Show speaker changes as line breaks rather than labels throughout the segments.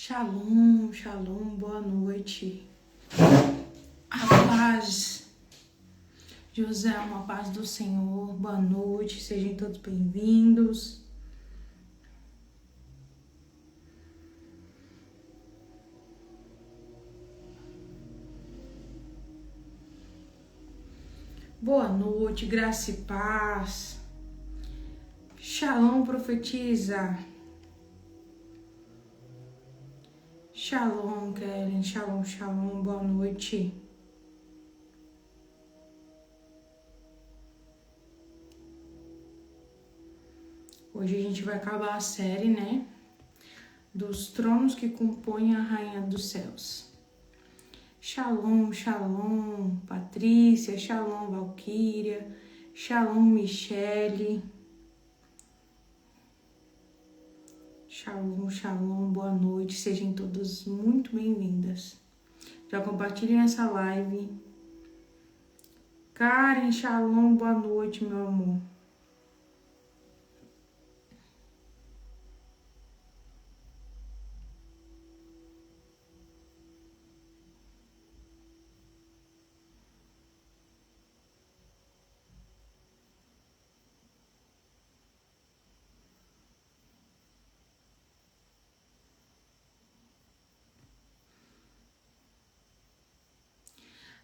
Shalom, shalom, boa noite. A paz, José, uma paz do Senhor, boa noite, sejam todos bem-vindos. Boa noite, graça e paz. Shalom, profetiza. Shalom, Kellen, shalom, shalom, boa noite. Hoje a gente vai acabar a série, né? Dos tronos que compõem a Rainha dos Céus. Shalom, shalom, Patrícia, shalom, Valquíria, shalom, Michele. Shalom, shalom, boa noite, sejam todas muito bem-vindas. Já compartilhem essa live. Karen, shalom, boa noite, meu amor.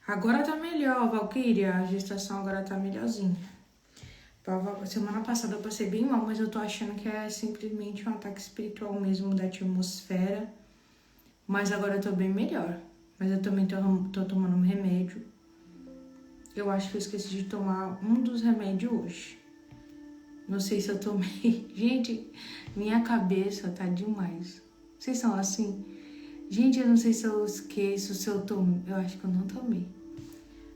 Agora tá melhor, Valquíria, a gestação agora tá melhorzinha. Semana passada eu passei bem mal, mas eu tô achando que é simplesmente um ataque espiritual mesmo da atmosfera. Mas agora eu tô bem melhor. Mas eu também tô tomando um remédio. Eu acho que eu esqueci de tomar um dos remédios hoje. Não sei se eu tomei. Gente, minha cabeça tá demais. Vocês são assim? Gente, eu não sei se eu esqueço, se eu tomei. Eu acho que eu não tomei.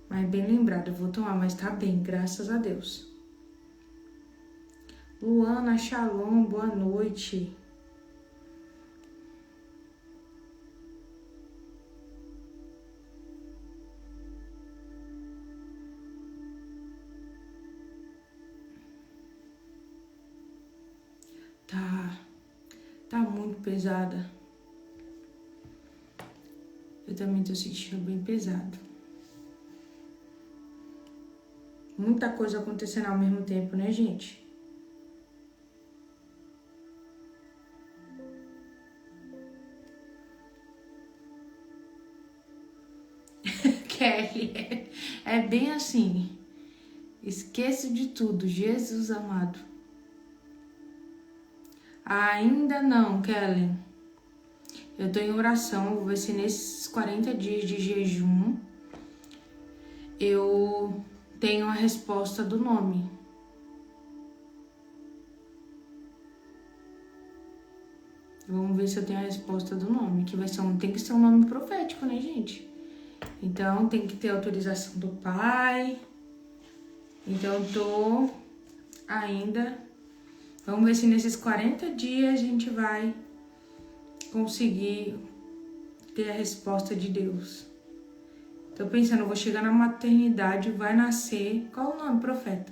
Mas bem lembrado, eu vou tomar, mas tá bem, graças a Deus. Luana, shalom, boa noite. Tá muito pesada. Eu também tô sentindo bem pesado. Muita coisa acontecendo ao mesmo tempo, né, gente? Kelly, é bem assim. Esqueço de tudo, Jesus amado. Ainda não, Kelly. Eu tô em oração, vou ver se nesses 40 dias de jejum eu tenho a resposta do nome. Vamos ver se eu tenho a resposta do nome, que vai ser tem que ser um nome profético, né, gente? Então tem que ter autorização do pai. Então eu tô ainda. Vamos ver se nesses 40 dias a gente vai conseguir ter a resposta de Deus. Tô pensando, eu vou chegar na maternidade, vai nascer. Qual o nome, profeta?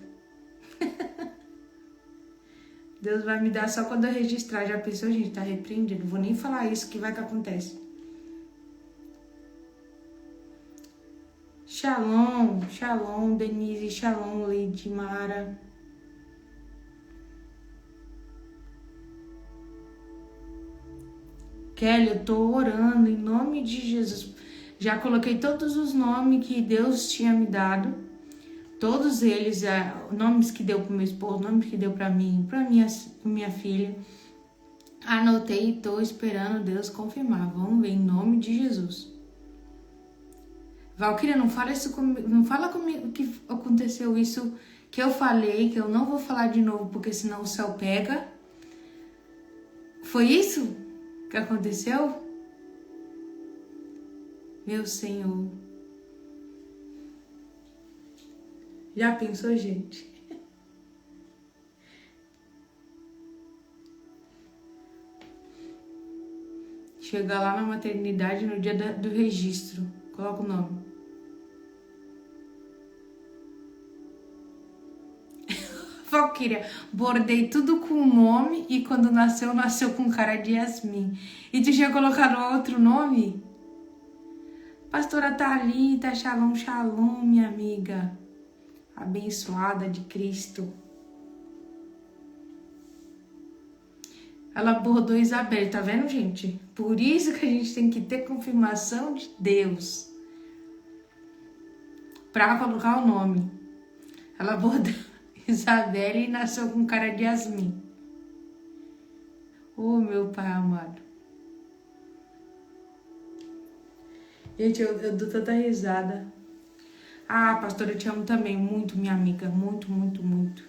Deus vai me dar só quando eu registrar. Já pensou, gente? Tá repreendido. Não vou nem falar isso, que vai que acontece. Shalom, shalom, Denise, shalom, Lady Mara. Kelly, eu tô orando em nome de Jesus. Já coloquei todos os nomes que Deus tinha me dado. Todos eles, nomes que deu pro meu esposo, nomes que deu pra mim, pra minha filha. Anotei e tô esperando Deus confirmar. Vamos ver, em nome de Jesus. Valquíria, não fala isso comigo, não fala comigo que aconteceu isso que eu falei, que eu não vou falar de novo, porque senão o céu pega. Foi isso que aconteceu? Meu Senhor. Já pensou, gente? Chegar lá na maternidade no dia do registro. Coloca o nome. Valquíria, bordei tudo com o nome e quando nasceu com cara de Yasmin. E tu tinha colocado outro nome? Pastora Thalita, shalom, shalom, minha amiga. Abençoada de Cristo. Ela bordou Isabel, tá vendo, gente? Por isso que a gente tem que ter confirmação de Deus pra colocar o nome. Ela bordou Isabel e nasceu com cara de Yasmin. Oh, meu Pai amado. Gente, eu dou tanta risada. Ah, pastora, eu te amo também. Muito, minha amiga. Muito, muito, muito.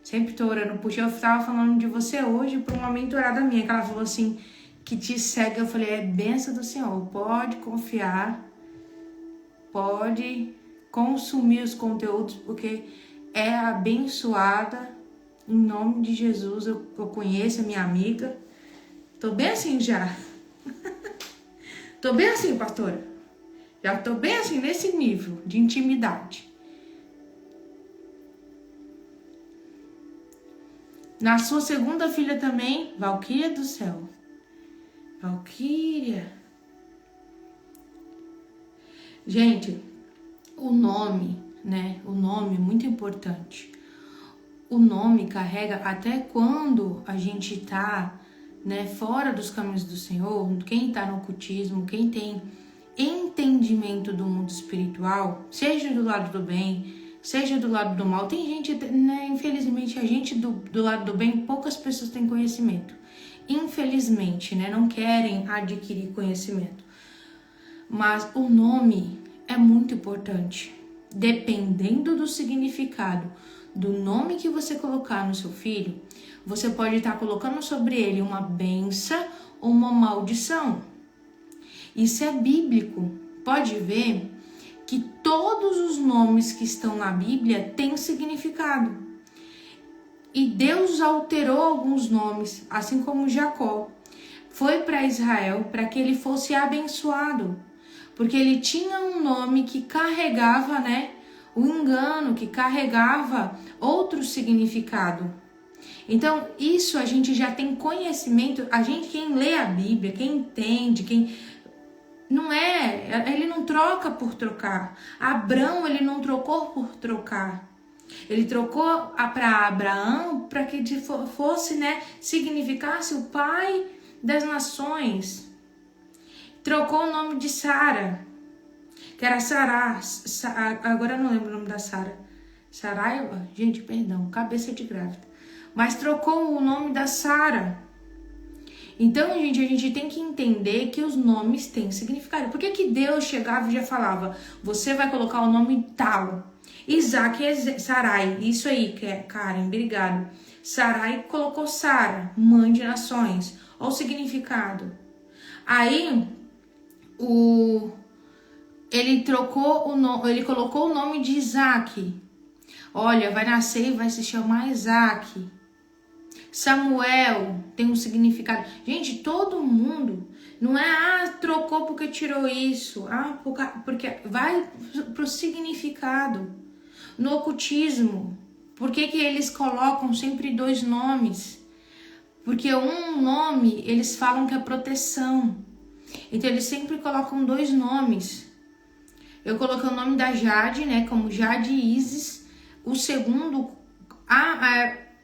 Sempre tô orando. Puxa, eu tava falando de você hoje pra uma mentorada minha, que ela falou assim, que te segue. Eu falei, é bênção do Senhor. Pode confiar. Pode consumir os conteúdos, porque é abençoada. Em nome de Jesus, eu conheço a minha amiga. Tô bem assim já. Tô bem assim, pastora. Já tô bem assim, nesse nível de intimidade. Na sua segunda filha também, Valquíria do céu. Valquíria. Gente, o nome, né? O nome é muito importante. O nome carrega até quando a gente tá, né, fora dos caminhos do Senhor, quem tá no ocultismo, quem tem entendimento do mundo espiritual, seja do lado do bem, seja do lado do mal. Tem gente, né, infelizmente, a gente do lado do bem, poucas pessoas têm conhecimento. Infelizmente, né, não querem adquirir conhecimento. Mas o nome é muito importante. Dependendo do significado do nome que você colocar no seu filho, você pode estar colocando sobre ele uma bênção ou uma maldição. Isso é bíblico. Pode ver que todos os nomes que estão na Bíblia têm significado. E Deus alterou alguns nomes, assim como Jacó. Foi para Israel para que ele fosse abençoado. Porque ele tinha um nome que carregava, né, o engano, que carregava outro significado. Então, isso a gente já tem conhecimento. A gente, quem lê a Bíblia, quem entende, quem... Não é, ele não troca por trocar. Abrão, ele não trocou por trocar. Ele trocou para Abraão para que fosse, né, significasse o pai das nações. Trocou o nome de Sara, que era Sará. Agora eu não lembro o nome da Sara. Saraiva? Gente, perdão, cabeça de grávida. Mas trocou o nome da Sara. Então, gente, a gente tem que entender que os nomes têm significado. Por que Deus chegava e já falava, você vai colocar o nome tal? Isaac é Sarai, isso aí, Karen, obrigado. Sarai colocou Sara, mãe de nações. Olha o significado. Aí, ele colocou o nome de Isaac. Olha, vai nascer e vai se chamar Isaac. Samuel tem um significado. Gente, todo mundo não é, trocou porque tirou isso. Porque vai pro significado. No ocultismo, por que eles colocam sempre dois nomes? Porque um nome, eles falam que é proteção. Então, eles sempre colocam dois nomes. Eu coloquei o nome da Jade, né, como Jade Isis. O segundo,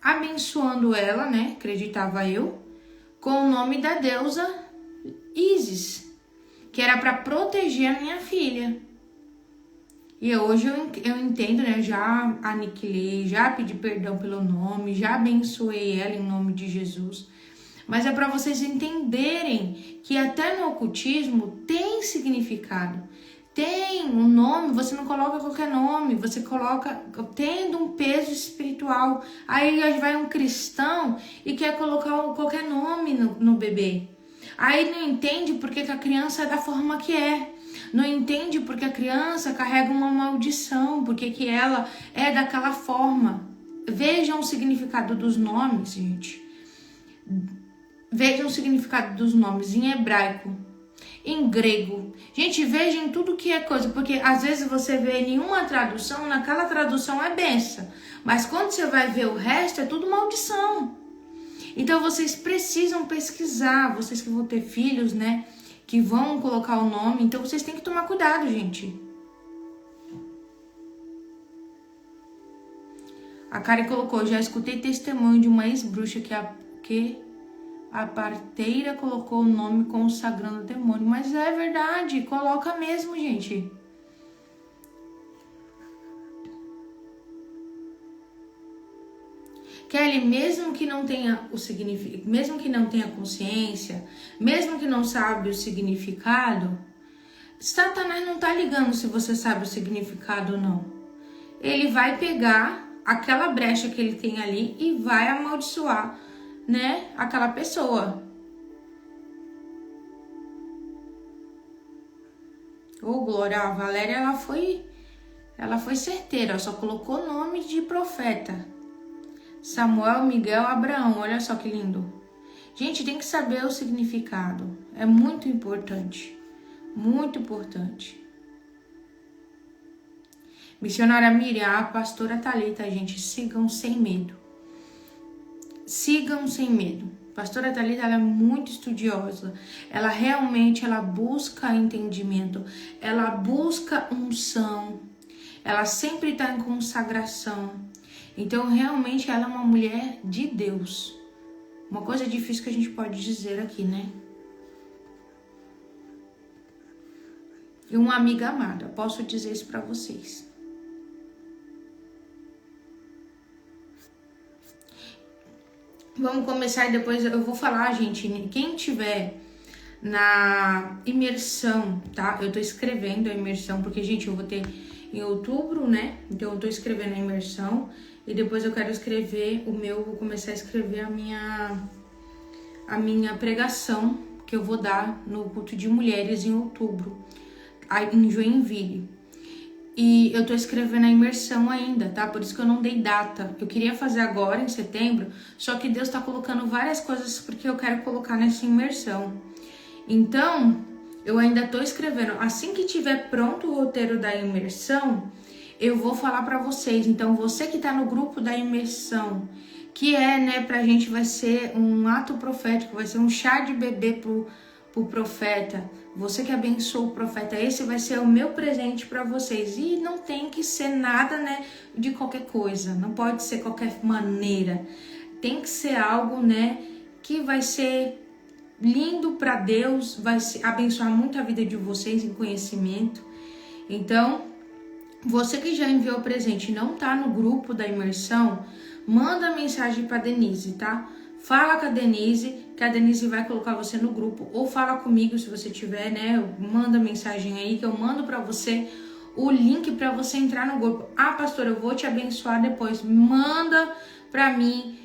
abençoando ela, né, acreditava eu, com o nome da deusa Isis, que era para proteger a minha filha. E hoje eu entendo, né, já aniquilei, já pedi perdão pelo nome, já abençoei ela em nome de Jesus. Mas é para vocês entenderem que até no ocultismo tem significado. Tem um nome, você não coloca qualquer nome, você coloca tendo um peso espiritual. Aí vai um cristão e quer colocar qualquer nome no bebê. Aí não entende porque que a criança é da forma que é. Não entende porque a criança carrega uma maldição, porque que ela é daquela forma. Vejam o significado dos nomes, gente. Vejam o significado dos nomes em hebraico. em grego. Gente, veja em tudo que é coisa, porque às vezes você vê nenhuma tradução, naquela tradução é benção, mas quando você vai ver o resto é tudo maldição. Então vocês precisam pesquisar, vocês que vão ter filhos, né, que vão colocar o nome, então vocês têm que tomar cuidado, gente. A Karen colocou, já escutei testemunho de uma ex-bruxa que a parteira colocou o nome consagrando o demônio. Mas é verdade, coloca mesmo, gente. Kelly, mesmo que não tenha o significado, mesmo que não tenha consciência, mesmo que não sabe o significado, Satanás não tá ligando se você sabe o significado ou não. Ele vai pegar aquela brecha que ele tem ali e vai amaldiçoar, né, aquela pessoa. Ô, Glória, a Valéria, ela foi certeira, ela só colocou nome de profeta. Samuel, Miguel, Abraão, olha só que lindo. Gente, tem que saber o significado. É muito importante. Muito importante. Missionária Miriam, a pastora Thalita, gente, sigam sem medo. Sigam sem medo. Pastora Thalita, ela é muito estudiosa. Ela realmente, ela busca entendimento. Ela busca unção. Ela sempre está em consagração. Então, realmente, ela é uma mulher de Deus. Uma coisa difícil que a gente pode dizer aqui, né? E uma amiga amada. Posso dizer isso para vocês. Vamos começar e depois eu vou falar, gente. Quem tiver na imersão, tá? Eu tô escrevendo a imersão, porque, gente, eu vou ter em outubro, né? Então eu tô escrevendo a imersão e depois eu quero escrever vou começar a escrever a minha pregação que eu vou dar no culto de mulheres em outubro, em Joinville. E eu tô escrevendo a imersão ainda, tá? Por isso que eu não dei data. Eu queria fazer agora, em setembro, só que Deus tá colocando várias coisas porque eu quero colocar nessa imersão. Então, eu ainda tô escrevendo. Assim que tiver pronto o roteiro da imersão, eu vou falar pra vocês. Então, você que tá no grupo da imersão, que né, pra gente vai ser um ato profético, vai ser um chá de bebê pro profeta. Você que abençoa o profeta, esse vai ser o meu presente para vocês. E não tem que ser nada, né, de qualquer coisa. Não pode ser qualquer maneira. Tem que ser algo, né, que vai ser lindo para Deus, vai abençoar muito a vida de vocês em conhecimento. Então, você que já enviou o presente e não tá no grupo da imersão, manda mensagem para Denise, tá? Fala com a Denise, que a Denise vai colocar você no grupo. Ou fala comigo se você tiver, né? Manda mensagem aí que eu mando pra você o link pra você entrar no grupo. Ah, pastora, eu vou te abençoar depois. Manda pra mim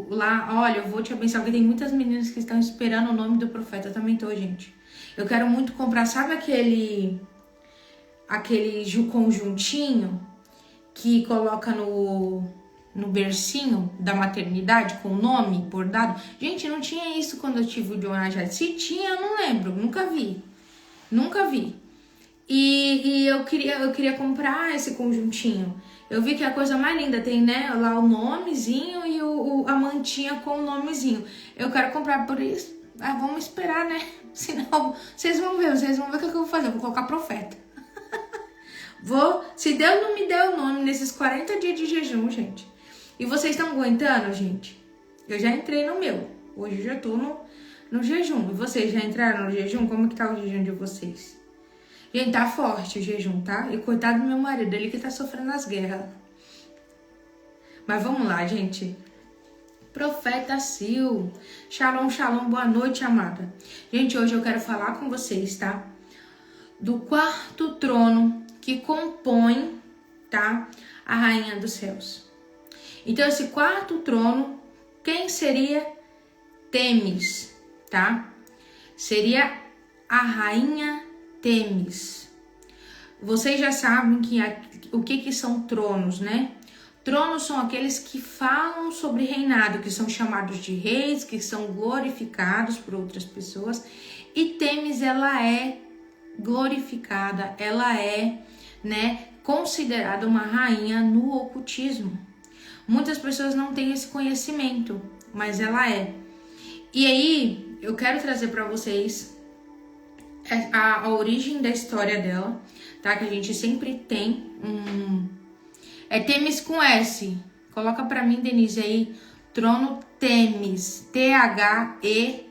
lá. Olha, eu vou te abençoar, porque tem muitas meninas que estão esperando o nome do profeta. Eu também tô, gente. Eu quero muito comprar, sabe aquele conjuntinho que coloca no bercinho da maternidade com o nome bordado? Gente, não tinha isso quando eu tive o John Ajay. Se tinha, eu não lembro, nunca vi. E eu queria comprar esse conjuntinho. Eu vi que a coisa mais linda tem, né, lá o nomezinho e a mantinha com o nomezinho. Eu quero comprar por isso. Vamos esperar, né? Senão, vocês vão ver o que eu vou fazer. Eu vou colocar profeta. Se Deus não me deu o nome nesses 40 dias de jejum, gente. E vocês estão aguentando, gente? Eu já entrei no meu. Hoje eu já tô no jejum. E vocês já entraram no jejum? Como que tá o jejum de vocês? Gente, tá forte o jejum, tá? E coitado do meu marido, ele que tá sofrendo as guerras. Mas vamos lá, gente. Profeta Sil. Shalom, shalom. Boa noite, amada. Gente, hoje eu quero falar com vocês, tá? Do quarto trono que compõe, tá? A Rainha dos Céus. Então, esse quarto trono, quem seria? Temis, tá? Seria a Rainha Temis. Vocês já sabem o que são tronos, né? Tronos são aqueles que falam sobre reinado, que são chamados de reis, que são glorificados por outras pessoas. E Têmis, ela é glorificada, ela é, né, considerada uma rainha no ocultismo. Muitas pessoas não têm esse conhecimento, mas ela é. E aí, eu quero trazer para vocês a origem da história dela, tá? Que a gente sempre tem é Têmis com S. Coloca para mim, Denise, aí, trono Têmis, T-H-E-M-I-S.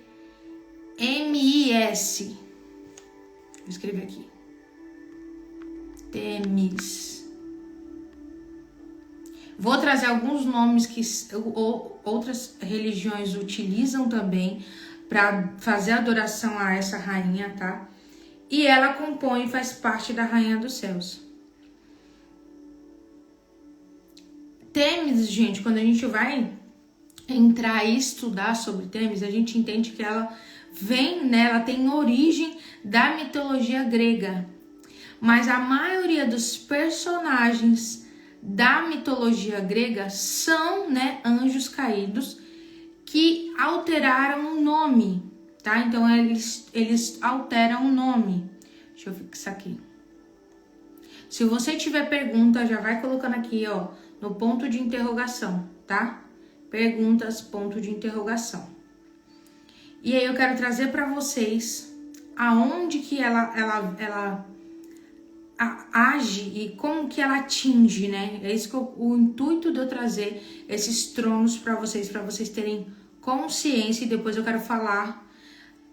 Vou escrever aqui. Têmis. Vou trazer alguns nomes que outras religiões utilizam também para fazer adoração a essa rainha, tá? E ela compõe e faz parte da Rainha dos Céus. Têmis, gente, quando a gente vai entrar e estudar sobre Têmis, a gente entende que ela vem, né, ela tem origem da mitologia grega. Mas a maioria dos personagens da mitologia grega são, né, anjos caídos que alteraram o nome, tá? Então eles alteram o nome. Deixa eu fixar aqui. Se você tiver pergunta, já vai colocando aqui, ó, no ponto de interrogação, tá? Perguntas, ponto de interrogação. E aí eu quero trazer para vocês aonde que ela age e como que ela atinge, né? É isso que o intuito de eu trazer esses tronos para vocês terem consciência. E depois eu quero falar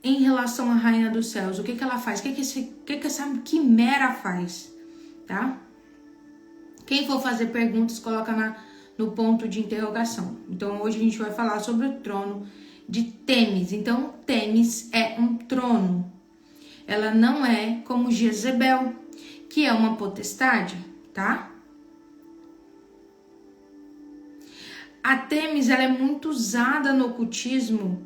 em relação à Rainha dos Céus, o que que ela faz, o que que essa quimera faz, tá? Quem for fazer perguntas, coloca no ponto de interrogação. Então hoje a gente vai falar sobre o trono de Têmis. Então Têmis é um trono. Ela não é como Jezebel, que é uma potestade, tá? A Têmis, ela é muito usada no ocultismo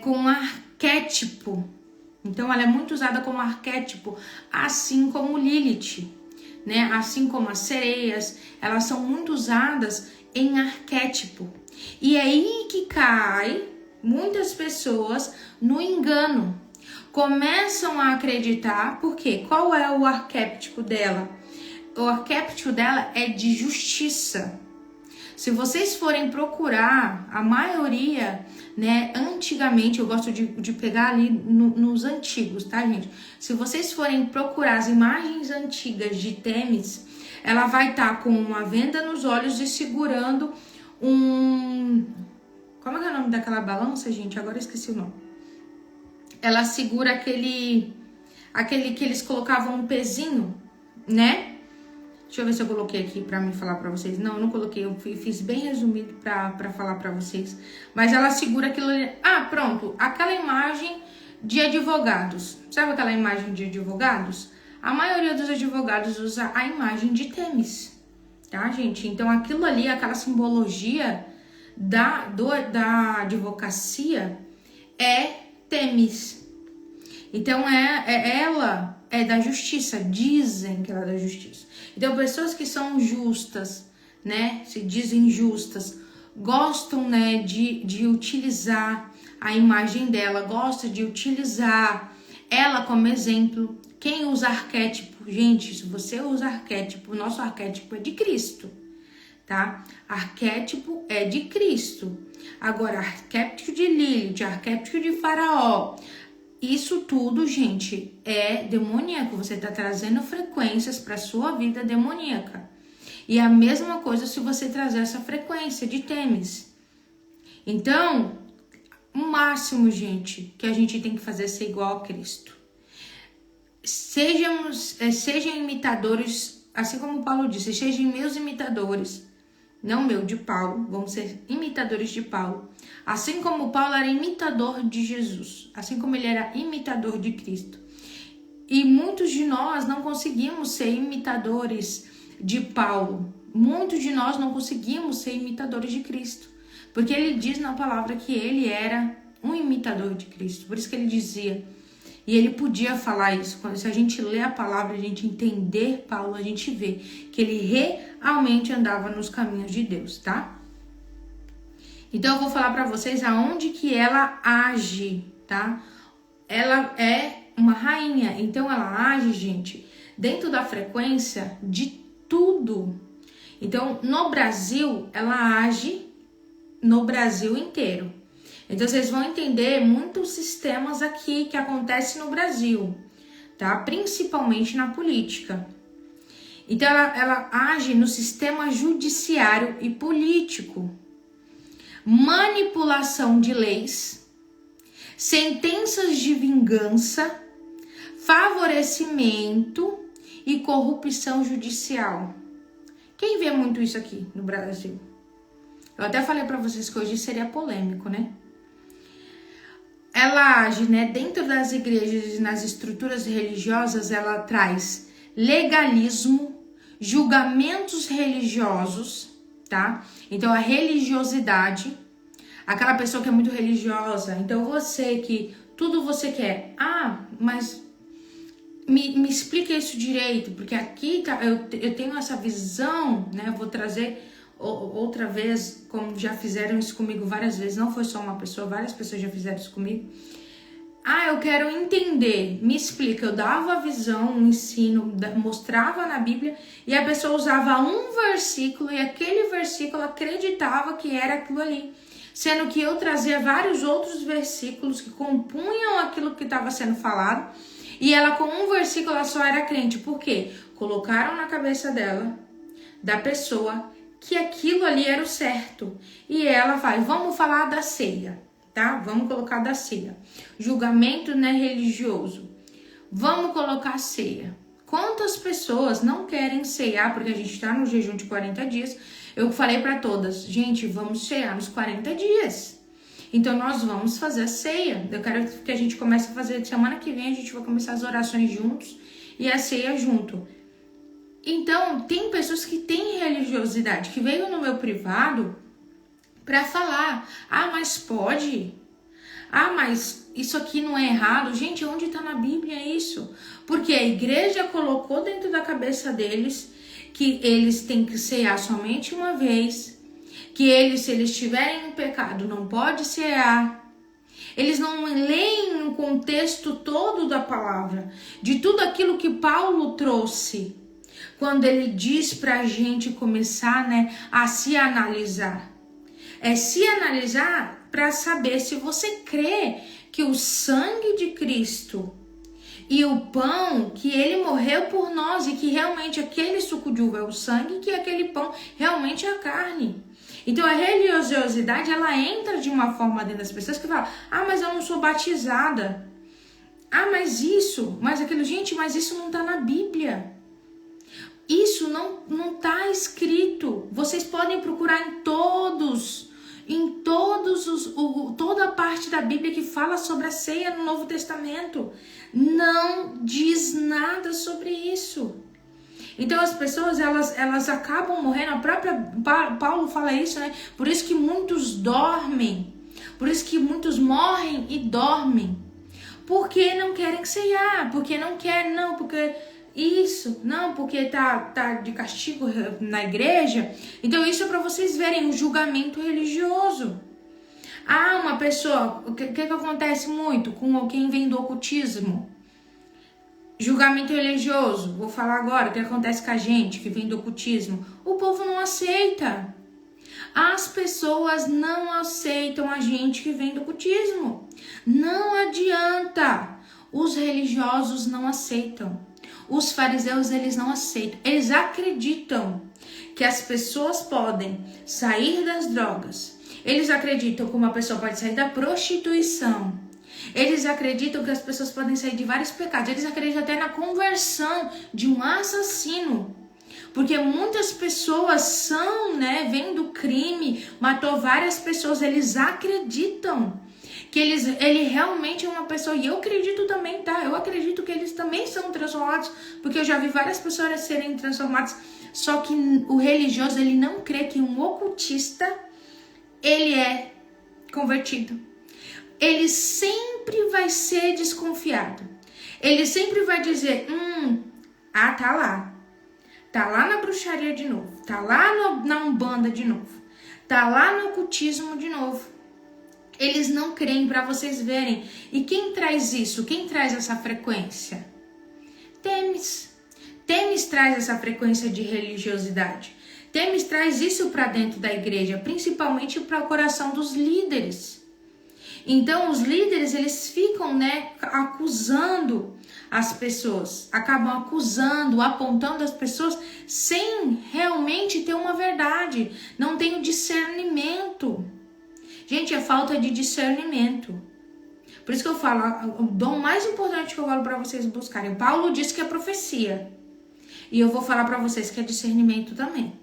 com arquétipo. Então, ela é muito usada como arquétipo, assim como Lilith, né? Assim como as sereias, elas são muito usadas em arquétipo. E é aí que cai muitas pessoas no engano. Começam a acreditar, porque qual é o arquétipo dela? O arquétipo dela é de justiça. Se vocês forem procurar, a maioria, né, antigamente, eu gosto de pegar ali nos antigos, tá, gente? Se vocês forem procurar as imagens antigas de Têmis, ela vai estar com uma venda nos olhos e segurando um... Como é o nome daquela balança, gente? Agora eu esqueci o nome. Ela segura aquele que eles colocavam um pezinho, né? Deixa eu ver se eu coloquei aqui pra me falar pra vocês. Não, eu não coloquei, eu fiz bem resumido pra falar pra vocês. Mas ela segura aquilo ali. Ah, pronto, aquela imagem de advogados. Sabe aquela imagem de advogados? A maioria dos advogados usa a imagem de Têmis, tá, gente? Então aquilo ali, aquela simbologia da advocacia é Têmis. Então ela é da justiça, dizem que ela é da justiça. Então pessoas que são justas, né, se dizem justas, gostam, né, de utilizar a imagem dela, gosta de utilizar ela como exemplo. Quem usa arquétipo, gente, se você usa arquétipo, o nosso arquétipo é de Cristo, tá? Arquétipo é de Cristo. Agora, arquétipo de Lilith, arquétipo de Faraó, isso tudo, gente, é demoníaco. Você está trazendo frequências para sua vida demoníaca. E a mesma coisa se você trazer essa frequência de Têmis. Então, o máximo, gente, que a gente tem que fazer é ser igual a Cristo. Sejam imitadores, assim como Paulo disse, sejam meus imitadores. Não meu, de Paulo, vamos ser imitadores de Paulo. Assim como Paulo era imitador de Jesus, assim como ele era imitador de Cristo. E muitos de nós não conseguimos ser imitadores de Paulo. Muitos de nós não conseguimos ser imitadores de Cristo. Porque ele diz na palavra que ele era um imitador de Cristo. Por isso que ele dizia, e ele podia falar isso. Se a gente lê a palavra, a gente entender Paulo, a gente vê que ele realmente andava nos caminhos de Deus, tá? Então eu vou falar para vocês aonde que ela age, tá? ela é uma rainha, então ela age, gente, dentro da frequência de tudo. Então, no Brasil, ela age no Brasil inteiro. Então, vocês vão entender muitos sistemas aqui que acontecem no Brasil, tá? Principalmente na política. Então, ela age no sistema judiciário e político. Manipulação de leis, sentenças de vingança, favorecimento e corrupção judicial. Quem vê muito isso aqui no Brasil? Eu até falei para vocês que hoje seria polêmico, né? Ela age, né, dentro das igrejas e nas estruturas religiosas, ela traz legalismo, julgamentos religiosos, tá? Então, a religiosidade, aquela pessoa que é muito religiosa, então você que tudo você quer, mas me explica isso direito, porque aqui tá, eu tenho essa visão, né? Eu vou trazer outra vez, como já fizeram isso comigo várias vezes, não foi só uma pessoa, várias pessoas já fizeram isso comigo. Eu quero entender, me explica. Eu dava a visão, um ensino, mostrava na Bíblia e a pessoa usava um versículo e aquele versículo acreditava que era aquilo ali. Sendo que eu trazia vários outros versículos que compunham aquilo que estava sendo falado e ela com um versículo ela só era crente. Por quê? Colocaram na cabeça dela, da pessoa, que aquilo ali era o certo. E ela vai, vamos falar da ceia, tá? Vamos colocar da ceia. Julgamento, né, religioso. Vamos colocar a ceia. Quantas pessoas não querem ceiar, porque a gente tá no jejum de 40 dias. Eu falei para todas, gente, vamos cear nos 40 dias. Então, nós vamos fazer a ceia. Eu quero que a gente comece a fazer, semana que vem a gente vai começar as orações juntos e a ceia junto. Então, tem pessoas que têm religiosidade, que veio no meu privado para falar, mas pode? Mas isso aqui não é errado? Gente, onde está na Bíblia isso? Porque a igreja colocou dentro da cabeça deles que eles têm que cear somente uma vez, que eles, se eles estiverem em pecado, não pode cear. Eles não leem o contexto todo da palavra, de tudo aquilo que Paulo trouxe, quando ele diz pra gente começar, né, a se analisar. É se analisar para saber se você crê que o sangue de Cristo e o pão, que ele morreu por nós e que realmente aquele suco de uva é o sangue, que aquele pão realmente é a carne. Então a religiosidade, ela entra de uma forma dentro das pessoas que falam, mas eu não sou batizada. Mas isso, mas aquilo, gente, mas isso não tá na Bíblia. Isso não tá escrito. Vocês podem procurar em toda a parte da Bíblia que fala sobre a ceia no Novo Testamento. Não diz nada sobre isso. Então as pessoas, elas acabam morrendo. A própria Paulo fala isso, né? Por isso que muitos dormem. Por isso que muitos morrem e dormem. Porque não querem ceiar. Porque não querem, não, porque isso, não, porque tá de castigo na igreja. Então isso é para vocês verem o julgamento religioso. Uma pessoa, o que acontece muito com quem vem do ocultismo? Julgamento religioso. Vou falar agora o que acontece com a gente que vem do ocultismo. O povo não aceita. As pessoas não aceitam a gente que vem do ocultismo. Não adianta. Os religiosos não aceitam. Os fariseus, eles não aceitam. Eles acreditam que as pessoas podem sair das drogas. Eles acreditam que uma pessoa pode sair da prostituição. Eles acreditam que as pessoas podem sair de vários pecados. Eles acreditam até na conversão de um assassino. Porque muitas pessoas são, né, vêm do crime, matou várias pessoas. Eles acreditam que ele realmente é uma pessoa, e eu acredito também, tá? Eu acredito que eles também são transformados, porque eu já vi várias pessoas serem transformadas, só que o religioso, ele não crê que um ocultista, ele é convertido. Ele sempre vai ser desconfiado. Ele sempre vai dizer, tá lá. Tá lá na bruxaria de novo, tá lá na umbanda de novo, tá lá no ocultismo de novo. Eles não creem, para vocês verem. E quem traz isso? Quem traz essa frequência? Temes. Temes traz essa frequência de religiosidade. Temes traz isso para dentro da igreja, principalmente para o coração dos líderes. Então, os líderes, eles ficam, acusando as pessoas, acabam acusando, apontando as pessoas sem realmente ter uma verdade, não tem o discernimento. Gente, é falta de discernimento. Por isso que eu falo, o dom mais importante que eu falo para vocês buscarem. Paulo disse que é profecia. E eu vou falar para vocês que é discernimento também.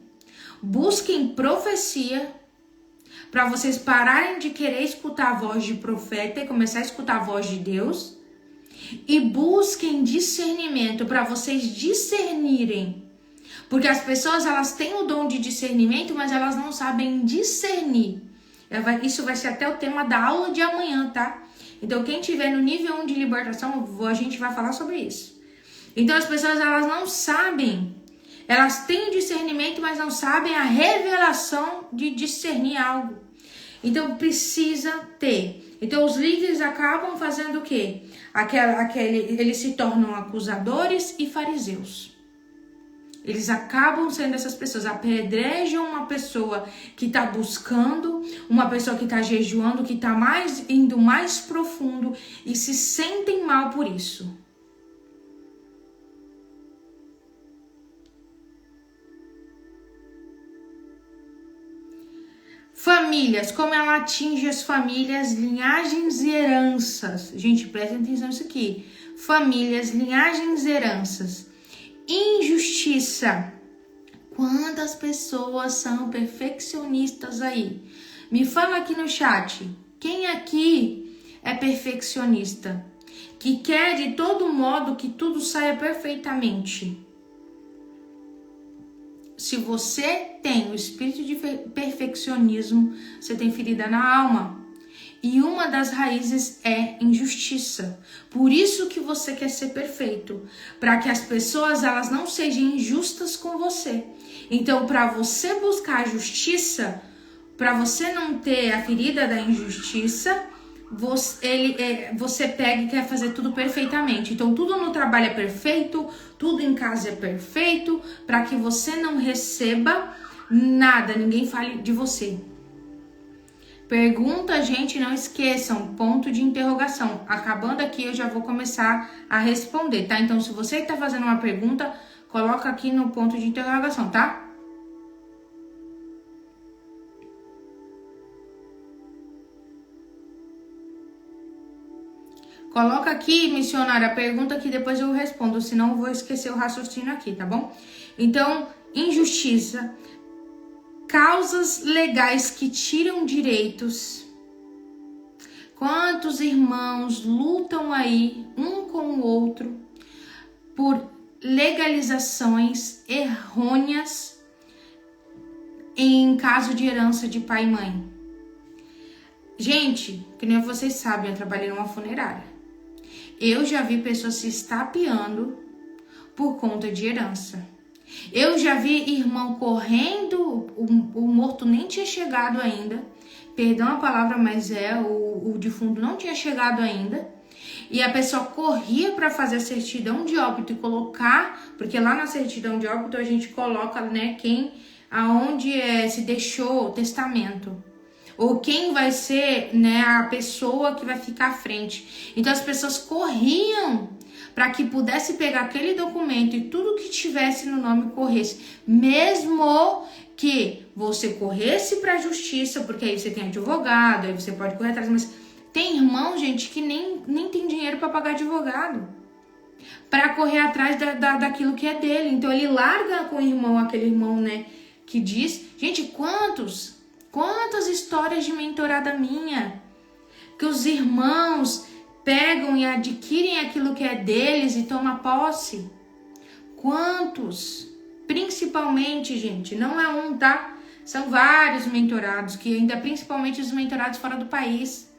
Busquem profecia para vocês pararem de querer escutar a voz de profeta e começar a escutar a voz de Deus. E busquem discernimento para vocês discernirem. Porque as pessoas, elas têm o dom de discernimento, mas elas não sabem discernir. Isso vai ser até o tema da aula de amanhã, tá? Então, quem tiver no nível 1 de libertação, a gente vai falar sobre isso. Então, as pessoas, elas não sabem. Elas têm discernimento, mas não sabem a revelação de discernir algo. Então, precisa ter. Então, os líderes acabam fazendo o quê? Eles se tornam acusadores e fariseus. Eles acabam sendo essas pessoas, apedrejam uma pessoa que está buscando, uma pessoa que está jejuando, que está indo mais profundo e se sentem mal por isso. Famílias, como ela atinge as famílias, linhagens e heranças. Gente, prestem atenção nisso aqui. Famílias, linhagens e heranças. Injustiça. Quantas pessoas são perfeccionistas aí? Me fala aqui no chat. Quem aqui é perfeccionista? Que quer de todo modo que tudo saia perfeitamente? Se você tem o espírito de perfeccionismo, você tem ferida na alma. E uma das raízes é injustiça. Por isso que você quer ser perfeito, para que as pessoas, elas não sejam injustas com você. Então, para você buscar a justiça, para você não ter a ferida da injustiça, você pega e quer fazer tudo perfeitamente. Então, tudo no trabalho é perfeito, tudo em casa é perfeito, para que você não receba nada, ninguém fale de você. Pergunta, gente, não esqueçam, ponto de interrogação. Acabando aqui, eu já vou começar a responder, tá? Então, se você está fazendo uma pergunta, coloca aqui no ponto de interrogação, tá? Coloca aqui, missionária, a pergunta que depois eu respondo, senão eu vou esquecer o raciocínio aqui, tá bom? Então, injustiça, causas legais que tiram direitos. Quantos irmãos lutam aí, um com o outro, por legalizações errôneas em caso de herança de pai e mãe? Gente, que nem vocês sabem, eu trabalhei numa funerária. Eu já vi pessoas se estapeando por conta de herança. Eu já vi irmão correndo, o morto nem tinha chegado ainda. Perdão a palavra, mas o defunto não tinha chegado ainda. E a pessoa corria para fazer a certidão de óbito e colocar, porque lá na certidão de óbito a gente coloca, aonde se deixou o testamento. Ou quem vai ser, a pessoa que vai ficar à frente. Então as pessoas corriam para que pudesse pegar aquele documento e tudo que tivesse no nome corresse. Mesmo que você corresse para a justiça, porque aí você tem advogado, aí você pode correr atrás. Mas tem irmão, gente, que nem tem dinheiro para pagar advogado, para correr atrás daquilo que é dele. Então ele larga com o irmão, aquele irmão, que diz... Gente, quantas histórias de mentorada minha, que os irmãos pegam e adquirem aquilo que é deles e tomam posse. Quantos? Principalmente, gente, não é um, tá? São vários mentorados, que ainda principalmente os mentorados fora do país.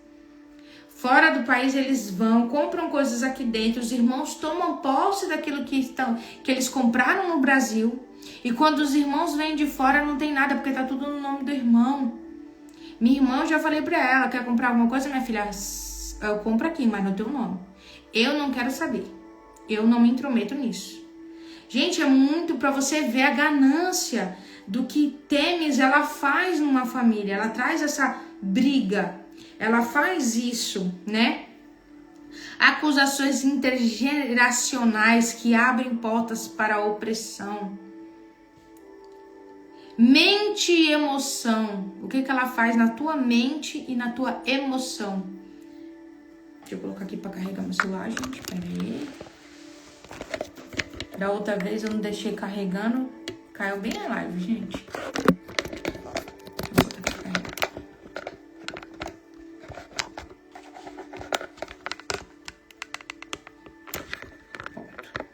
Fora do país eles vão, compram coisas aqui dentro, os irmãos tomam posse daquilo que eles compraram no Brasil. E quando os irmãos vêm de fora não tem nada, porque tá tudo no nome do irmão. Minha irmã, eu já falei pra ela, quer comprar alguma coisa, minha filha? Eu compro aqui, mas no teu nome. Eu não quero saber. Eu não me intrometo nisso. Gente, é muito pra você ver a ganância do que Têmis ela faz numa família. Ela traz essa briga. Ela faz isso, né? Acusações intergeracionais que abrem portas para a opressão. Mente e emoção. O que ela faz na tua mente e na tua emoção? Deixa eu colocar aqui para carregar meu celular, gente. Pera aí. Da outra vez eu não deixei carregando. Caiu bem a live, gente. Vou botar aqui pra carregar. Pronto.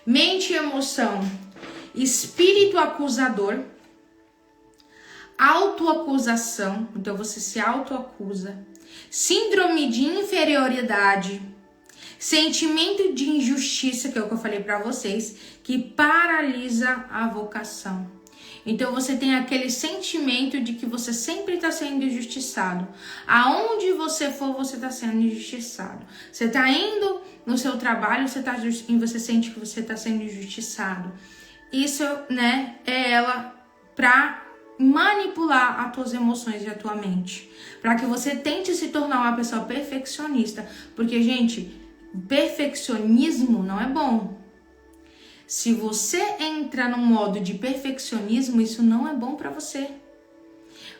Mente e emoção. Espírito acusador. Autoacusação. Então você se autoacusa. Síndrome de inferioridade. Sentimento de injustiça, que é o que eu falei pra vocês, que paralisa a vocação. Então você tem aquele sentimento de que você sempre tá sendo injustiçado. Aonde você for, você tá sendo injustiçado. Você tá indo no seu trabalho, e você sente que você tá sendo injustiçado. Isso, né, é ela pra manipular as tuas emoções e a tua mente. Pra que você tente se tornar uma pessoa perfeccionista. Porque, gente, perfeccionismo não é bom. Se você entra no modo de perfeccionismo, isso não é bom pra você.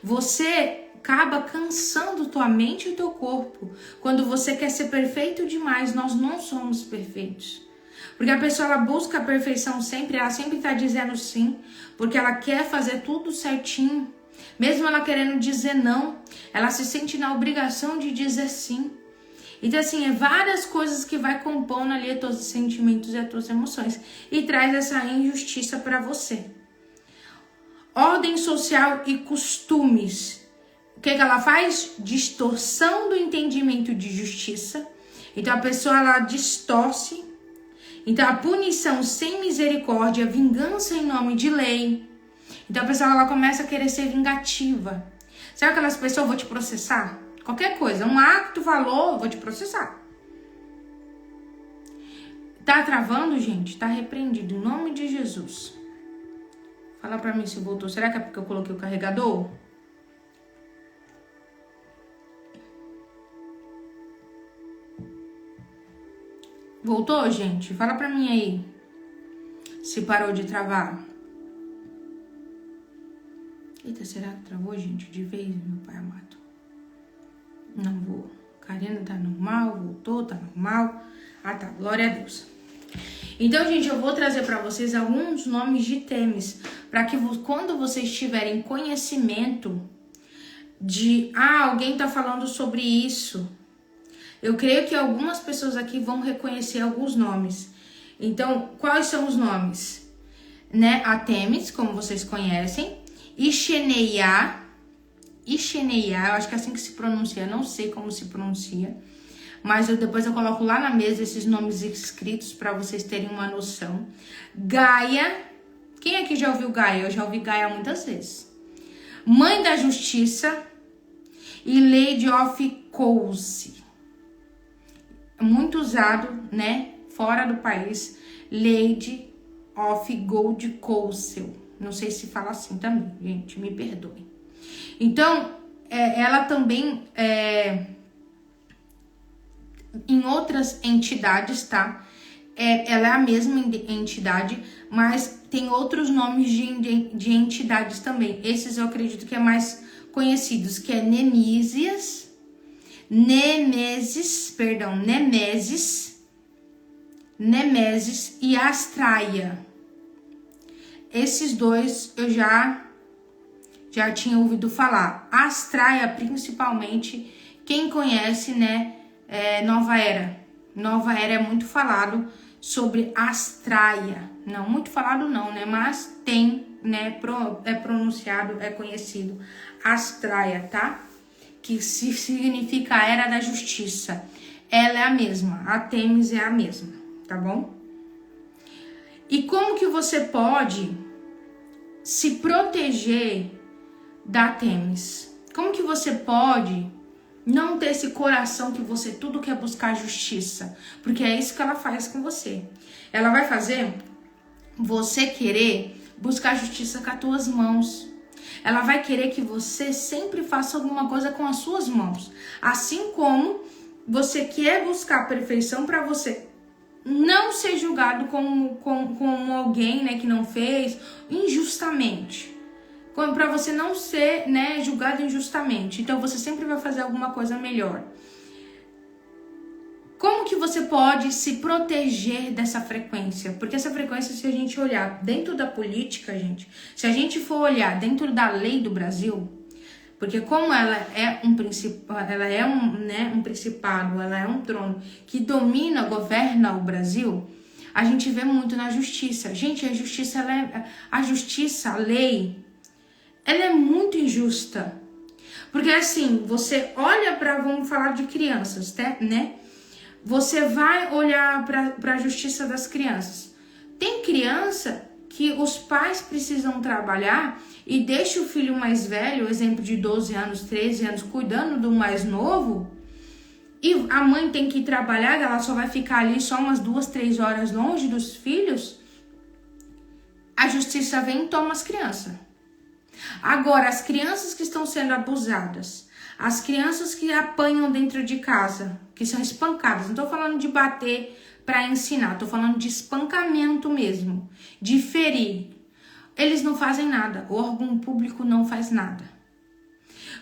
Você acaba cansando tua mente e teu corpo. Quando você quer ser perfeito demais, nós não somos perfeitos. Porque a pessoa ela busca a perfeição sempre, ela sempre tá dizendo sim, porque ela quer fazer tudo certinho. Mesmo ela querendo dizer não, ela se sente na obrigação de dizer sim. Então, assim, é várias coisas que vai compondo ali os teus sentimentos e as tuas emoções. E traz essa injustiça para você. Ordem social e costumes. O que ela faz? Distorção do entendimento de justiça. Então, a pessoa, ela distorce. Então, a punição sem misericórdia, vingança em nome de lei. Então, a pessoa, ela começa a querer ser vingativa. Sabe aquelas pessoas, vou te processar? Qualquer coisa, um ato, valor, vou te processar. Tá travando, gente? Tá repreendido, em nome de Jesus. Fala pra mim se voltou. Será que é porque eu coloquei o carregador? Voltou, gente? Fala pra mim aí. Se parou de travar. Eita, será que travou, gente? De vez, meu pai amado. Não vou. Karina tá normal, voltou, tá normal. Ah, tá. Glória a Deus. Então, gente, eu vou trazer pra vocês alguns nomes de Têmis. Pra que quando vocês tiverem conhecimento de... alguém tá falando sobre isso. Eu creio que algumas pessoas aqui vão reconhecer alguns nomes. Então, quais são os nomes? Né? A Têmis, como vocês conhecem. Ixeneiá, eu acho que é assim que se pronuncia, não sei como se pronuncia, mas depois eu coloco lá na mesa esses nomes escritos para vocês terem uma noção. Gaia, quem aqui já ouviu Gaia? Eu já ouvi Gaia muitas vezes. Mãe da Justiça e Lady of Course. Muito usado, né, fora do país, Lady of Gold Council. Não sei se fala assim também, gente, me perdoem. Então, ela também, em outras entidades, tá? Ela é a mesma entidade, mas tem outros nomes de entidades também. Esses eu acredito que é mais conhecidos, que é Nemésis e Astraia. Esses dois eu já tinha ouvido falar. Astraia, principalmente, quem conhece, né, Nova Era. Nova Era é muito falado sobre Astraia. Não, muito falado não, né, mas tem, né, é pronunciado, é conhecido Astraia, tá? Que significa a Era da Justiça. Ela é a mesma, a Têmis é a mesma, tá bom? E como que você pode se proteger da Thémis? Como que você pode não ter esse coração que você tudo quer buscar justiça? Porque é isso que ela faz com você. Ela vai fazer você querer buscar justiça com as tuas mãos. Ela vai querer que você sempre faça alguma coisa com as suas mãos. Assim como você quer buscar perfeição para você não ser julgado como alguém, né, que não fez injustamente. Para você não ser, né, julgado injustamente. Então você sempre vai fazer alguma coisa melhor. Como que você pode se proteger dessa frequência? Porque essa frequência, se a gente olhar dentro da política, gente, se a gente for olhar dentro da lei do Brasil, porque como ela é um principado, ela é um principado, ela é um trono que domina, governa o Brasil, a gente vê muito na justiça. Gente, a justiça, a lei, ela é muito injusta. Porque assim, você olha para, vamos falar de crianças, né? Você vai olhar para a justiça das crianças. Tem criança que os pais precisam trabalhar e deixa o filho mais velho, exemplo de 12 anos, 13 anos, cuidando do mais novo, e a mãe tem que ir trabalhar, ela só vai ficar ali só umas 2, 3 horas longe dos filhos. A justiça vem e toma as crianças. Agora, as crianças que estão sendo abusadas, as crianças que apanham dentro de casa, que são espancadas, não estou falando de bater para ensinar, estou falando de espancamento mesmo, de ferir. Eles não fazem nada, o órgão público não faz nada.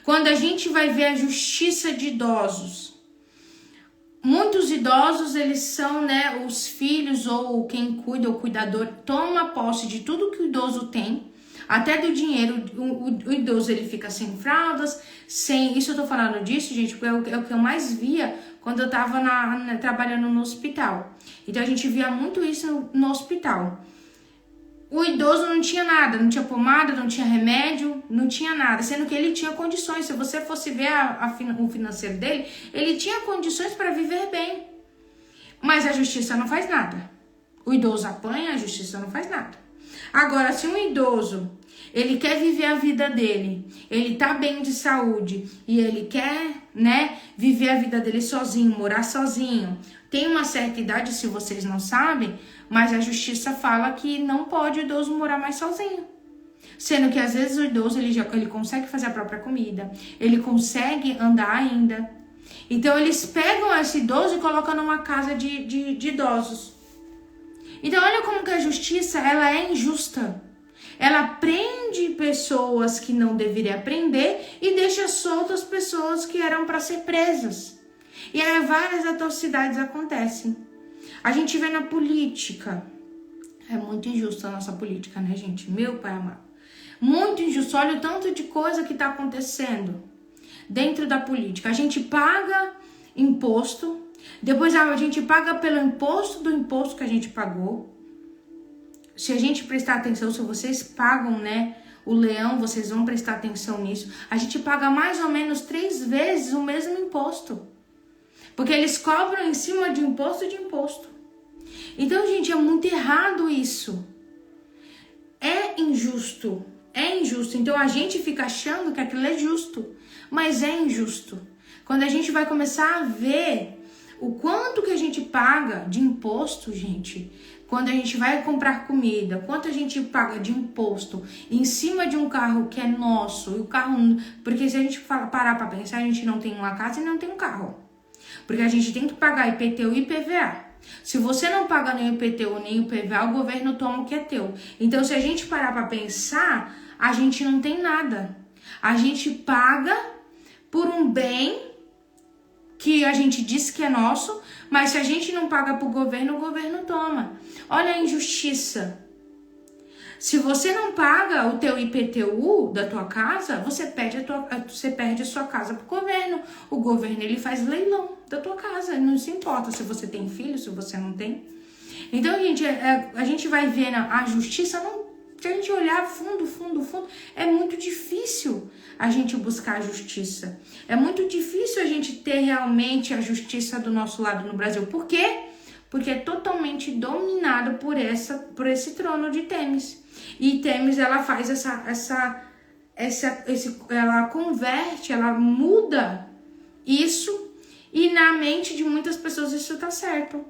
Quando a gente vai ver a justiça de idosos, muitos idosos, eles são, né, os filhos ou quem cuida, o cuidador, toma posse de tudo que o idoso tem, até do dinheiro. O idoso, ele fica sem fraldas, sem... Isso eu tô falando disso, gente, porque é o que eu mais via quando eu tava trabalhando no hospital. Então a gente via muito isso no hospital. O idoso não tinha nada, não tinha pomada, não tinha remédio, não tinha nada, sendo que ele tinha condições. Se você fosse ver o financeiro dele, ele tinha condições para viver bem. Mas a justiça não faz nada. O idoso apanha, a justiça não faz nada. Agora, se um idoso, ele quer viver a vida dele, ele tá bem de saúde e ele quer, né, viver a vida dele sozinho, morar sozinho, tem uma certa idade, se vocês não sabem, mas a justiça fala que não pode o idoso morar mais sozinho. Sendo que às vezes o idoso, ele consegue fazer a própria comida, ele consegue andar ainda. Então eles pegam esse idoso e colocam numa casa de idosos. Então olha como que a justiça, ela é injusta. Ela prende pessoas que não deveriam prender e deixa soltas pessoas que eram para ser presas. E aí várias atrocidades acontecem. A gente vê na política. É muito injusta a nossa política, né, gente? Meu pai amado. Muito injusto. Olha o tanto de coisa que está acontecendo dentro da política. A gente paga imposto. Depois a gente paga pelo imposto do imposto que a gente pagou. Se a gente prestar atenção, se vocês pagam, né, o leão, vocês vão prestar atenção nisso. A gente paga mais ou menos 3 vezes o mesmo imposto. Porque eles cobram em cima de imposto de imposto. Então, gente, é muito errado isso. É injusto. É injusto. Então, a gente fica achando que aquilo é justo. Mas é injusto. Quando a gente vai começar a ver o quanto que a gente paga de imposto, gente, quando a gente vai comprar comida, quanto a gente paga de imposto em cima de um carro que é nosso, e o carro, porque se a gente parar para pensar, a gente não tem uma casa e não tem um carro. Porque a gente tem que pagar IPTU e IPVA. Se você não paga nem o IPTU nem o IPVA, o governo toma o que é teu. Então, se a gente parar para pensar, a gente não tem nada. A gente paga por um bem que a gente diz que é nosso, mas se a gente não paga para o governo toma. Olha a injustiça. Se você não paga o teu IPTU da tua casa, você perde a sua casa para o governo. O governo, ele faz leilão da tua casa. Não se importa se você tem filho, se você não tem. Então, gente, a gente vai ver a justiça, se a gente olhar fundo, é muito difícil a gente buscar a justiça. É muito difícil a gente ter realmente a justiça do nosso lado no Brasil. Por quê? Porque é totalmente dominado por esse trono de Thémis. E Thémis, ela faz ela converte, ela muda isso, e na mente de muitas pessoas isso tá certo.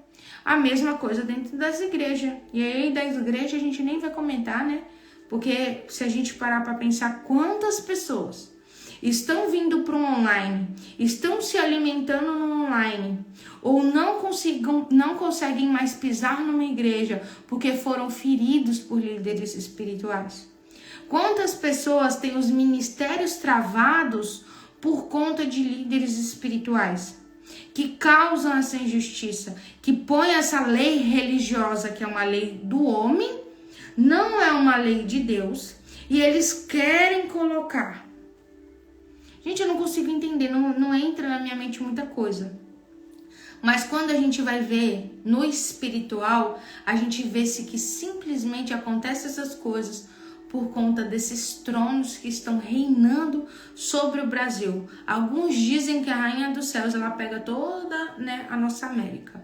A mesma coisa dentro das igrejas. E aí das igrejas a gente nem vai comentar, né? Porque se a gente parar para pensar quantas pessoas estão vindo para o online, estão se alimentando no online, ou não conseguem mais pisar numa igreja porque foram feridos por líderes espirituais. Quantas pessoas têm os ministérios travados por conta de líderes espirituais, que causam essa injustiça, que põem essa lei religiosa, que é uma lei do homem, não é uma lei de Deus, e eles querem colocar. Gente, eu não consigo entender, não entra na minha mente muita coisa. Mas quando a gente vai ver no espiritual, a gente vê se que simplesmente acontecem essas coisas por conta desses tronos que estão reinando sobre o Brasil. Alguns dizem que a Rainha dos Céus, ela pega toda, né, a nossa América.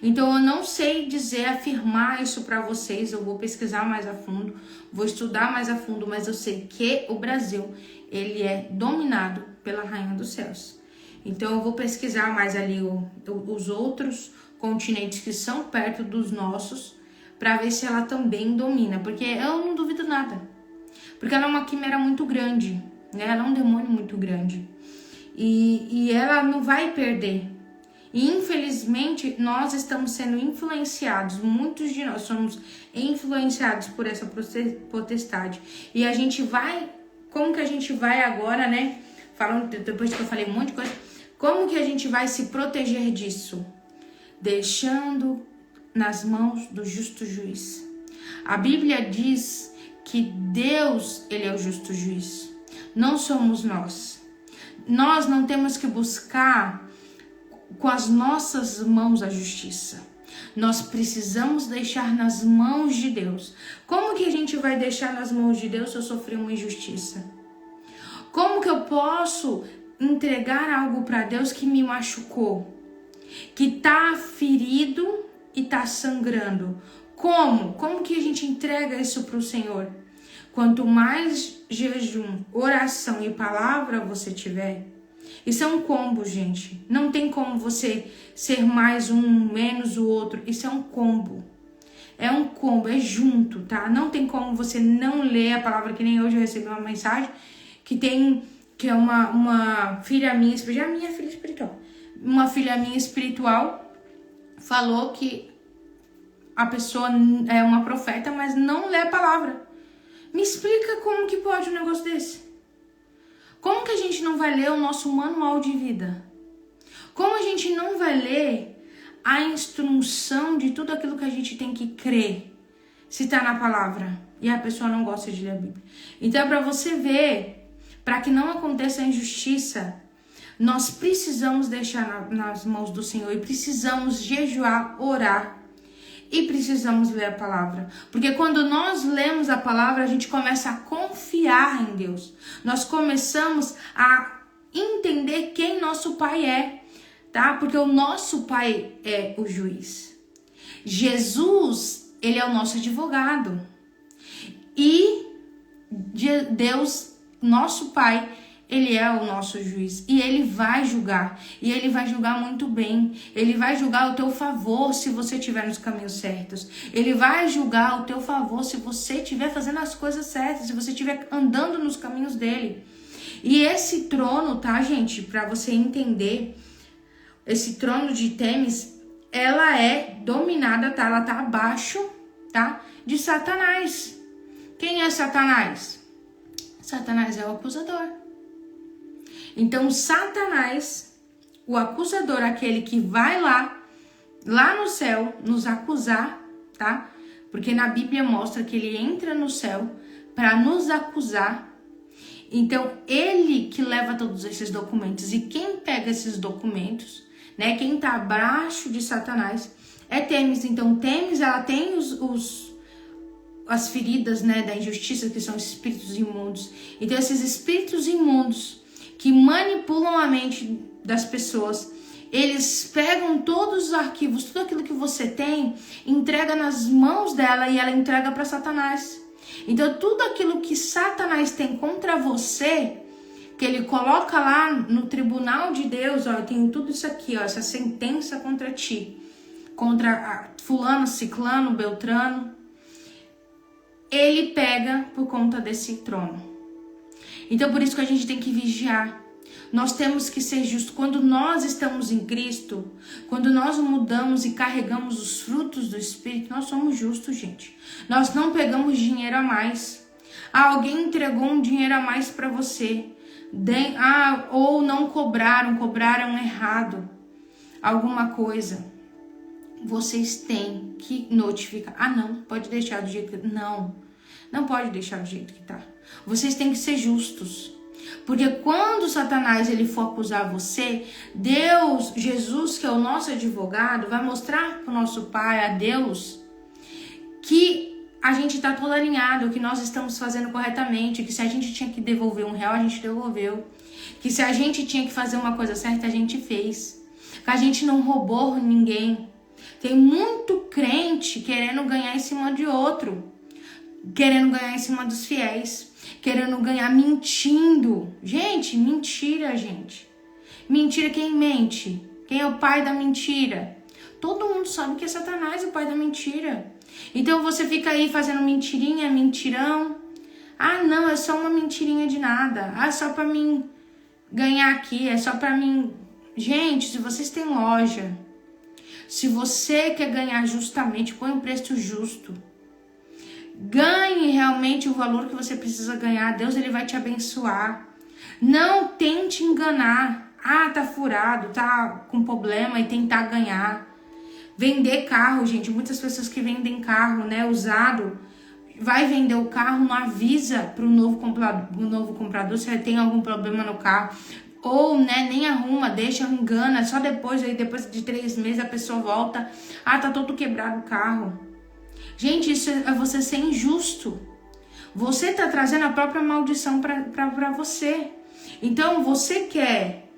Então eu não sei dizer, afirmar isso para vocês, eu vou pesquisar mais a fundo, vou estudar mais a fundo, mas eu sei que o Brasil, ele é dominado pela Rainha dos Céus. Então eu vou pesquisar mais ali os outros continentes que são perto dos nossos, para ver se ela também domina, porque eu não duvido nada. Porque ela é uma quimera muito grande, né? Ela é um demônio muito grande. E ela não vai perder. E infelizmente nós estamos sendo influenciados, muitos de nós somos influenciados por essa potestade. E a gente vai, como que a gente vai agora, né? Falando, depois que eu falei um monte de coisa, como que a gente vai se proteger disso? Deixando nas mãos do justo juiz. A Bíblia diz que Deus, ele é o justo juiz. Não somos nós. Nós não temos que buscar com as nossas mãos a justiça. Nós precisamos deixar nas mãos de Deus. Como que a gente vai deixar nas mãos de Deus se eu sofri uma injustiça? Como que eu posso entregar algo para Deus que me machucou? Que tá ferido e tá sangrando. Como? Como que a gente entrega isso para o Senhor? Quanto mais jejum, oração e palavra você tiver, isso é um combo, gente. Não tem como você ser mais um, menos o outro. Isso é um combo. É um combo, é junto, tá? Não tem como você não ler a palavra, que nem hoje eu recebi uma mensagem que é uma filha minha, já minha filha espiritual. Uma filha minha espiritual falou que a pessoa é uma profeta, mas não lê a palavra. Me explica como que pode um negócio desse? Como que a gente não vai ler o nosso manual de vida? Como a gente não vai ler a instrução de tudo aquilo que a gente tem que crer, se está na palavra, e a pessoa não gosta de ler a Bíblia? Então, para você ver, para que não aconteça a injustiça, nós precisamos deixar nas mãos do Senhor e precisamos jejuar, orar e precisamos ler a palavra. Porque quando nós lemos a palavra, a gente começa a confiar em Deus. Nós começamos a entender quem nosso Pai é, tá? Porque o nosso Pai é o juiz. Jesus, ele é o nosso advogado. E Deus, nosso Pai, ele é o nosso juiz e ele vai julgar, e ele vai julgar muito bem. Ele vai julgar ao teu favor se você estiver nos caminhos certos. Ele vai julgar ao teu favor se você estiver fazendo as coisas certas, se você estiver andando nos caminhos dele. E esse trono, tá, gente, para você entender, esse trono de Têmis, ela é dominada, tá? Ela tá abaixo, tá? De Satanás. Quem é Satanás? Satanás é o acusador. Então, Satanás, o acusador, aquele que vai lá no céu, nos acusar, tá? Porque na Bíblia mostra que ele entra no céu para nos acusar. Então, ele que leva todos esses documentos. E quem pega esses documentos, né? Quem tá abaixo de Satanás é Têmis. Então, Têmis, ela tem as feridas, né, da injustiça, que são espíritos imundos. Então, esses espíritos imundos que manipulam a mente das pessoas, eles pegam todos os arquivos, tudo aquilo que você tem, entrega nas mãos dela e ela entrega para Satanás. Então, tudo aquilo que Satanás tem contra você, que ele coloca lá no tribunal de Deus, ó, eu tenho tudo isso aqui, ó, essa sentença contra ti, contra fulano, ciclano, beltrano, ele pega por conta desse trono. Então, por isso que a gente tem que vigiar. Nós temos que ser justos. Quando nós estamos em Cristo, quando nós mudamos e carregamos os frutos do Espírito, nós somos justos, gente. Nós não pegamos dinheiro a mais. Alguém entregou um dinheiro a mais para você. Ou não cobraram errado alguma coisa. Vocês têm que notificar. Não, pode deixar do jeito que... Não pode deixar do jeito que tá. Vocês têm que ser justos. Porque quando Satanás ele for acusar você, Deus, Jesus, que é o nosso advogado, vai mostrar para o nosso Pai, a Deus, que a gente está todo alinhado, que nós estamos fazendo corretamente, que se a gente tinha que devolver R$1, a gente devolveu. Que se a gente tinha que fazer uma coisa certa, a gente fez. Que a gente não roubou ninguém. Tem muito crente querendo ganhar em cima de outro. Querendo ganhar em cima dos fiéis. Querendo ganhar mentindo. Gente, mentira, gente. Mentira, quem mente? Quem é o pai da mentira? Todo mundo sabe que é Satanás o pai da mentira. Então você fica aí fazendo mentirinha, mentirão. Não, é só uma mentirinha de nada. É só pra mim ganhar aqui, é só pra mim... Gente, se vocês têm loja, se você quer ganhar justamente, põe um preço justo. Ganhe realmente o valor que você precisa ganhar. Deus ele vai te abençoar. Não tente enganar. Tá furado, tá com problema e tentar ganhar. Vender carro, gente. Muitas pessoas que vendem carro, né, usado, vai vender o carro, não avisa pro novo comprador se tem algum problema no carro. Ou, né, nem arruma, deixa, engana. Só depois de 3 meses a pessoa volta. Tá todo quebrado o carro. Gente, isso é você ser injusto. Você tá trazendo a própria maldição pra você. Então, você quer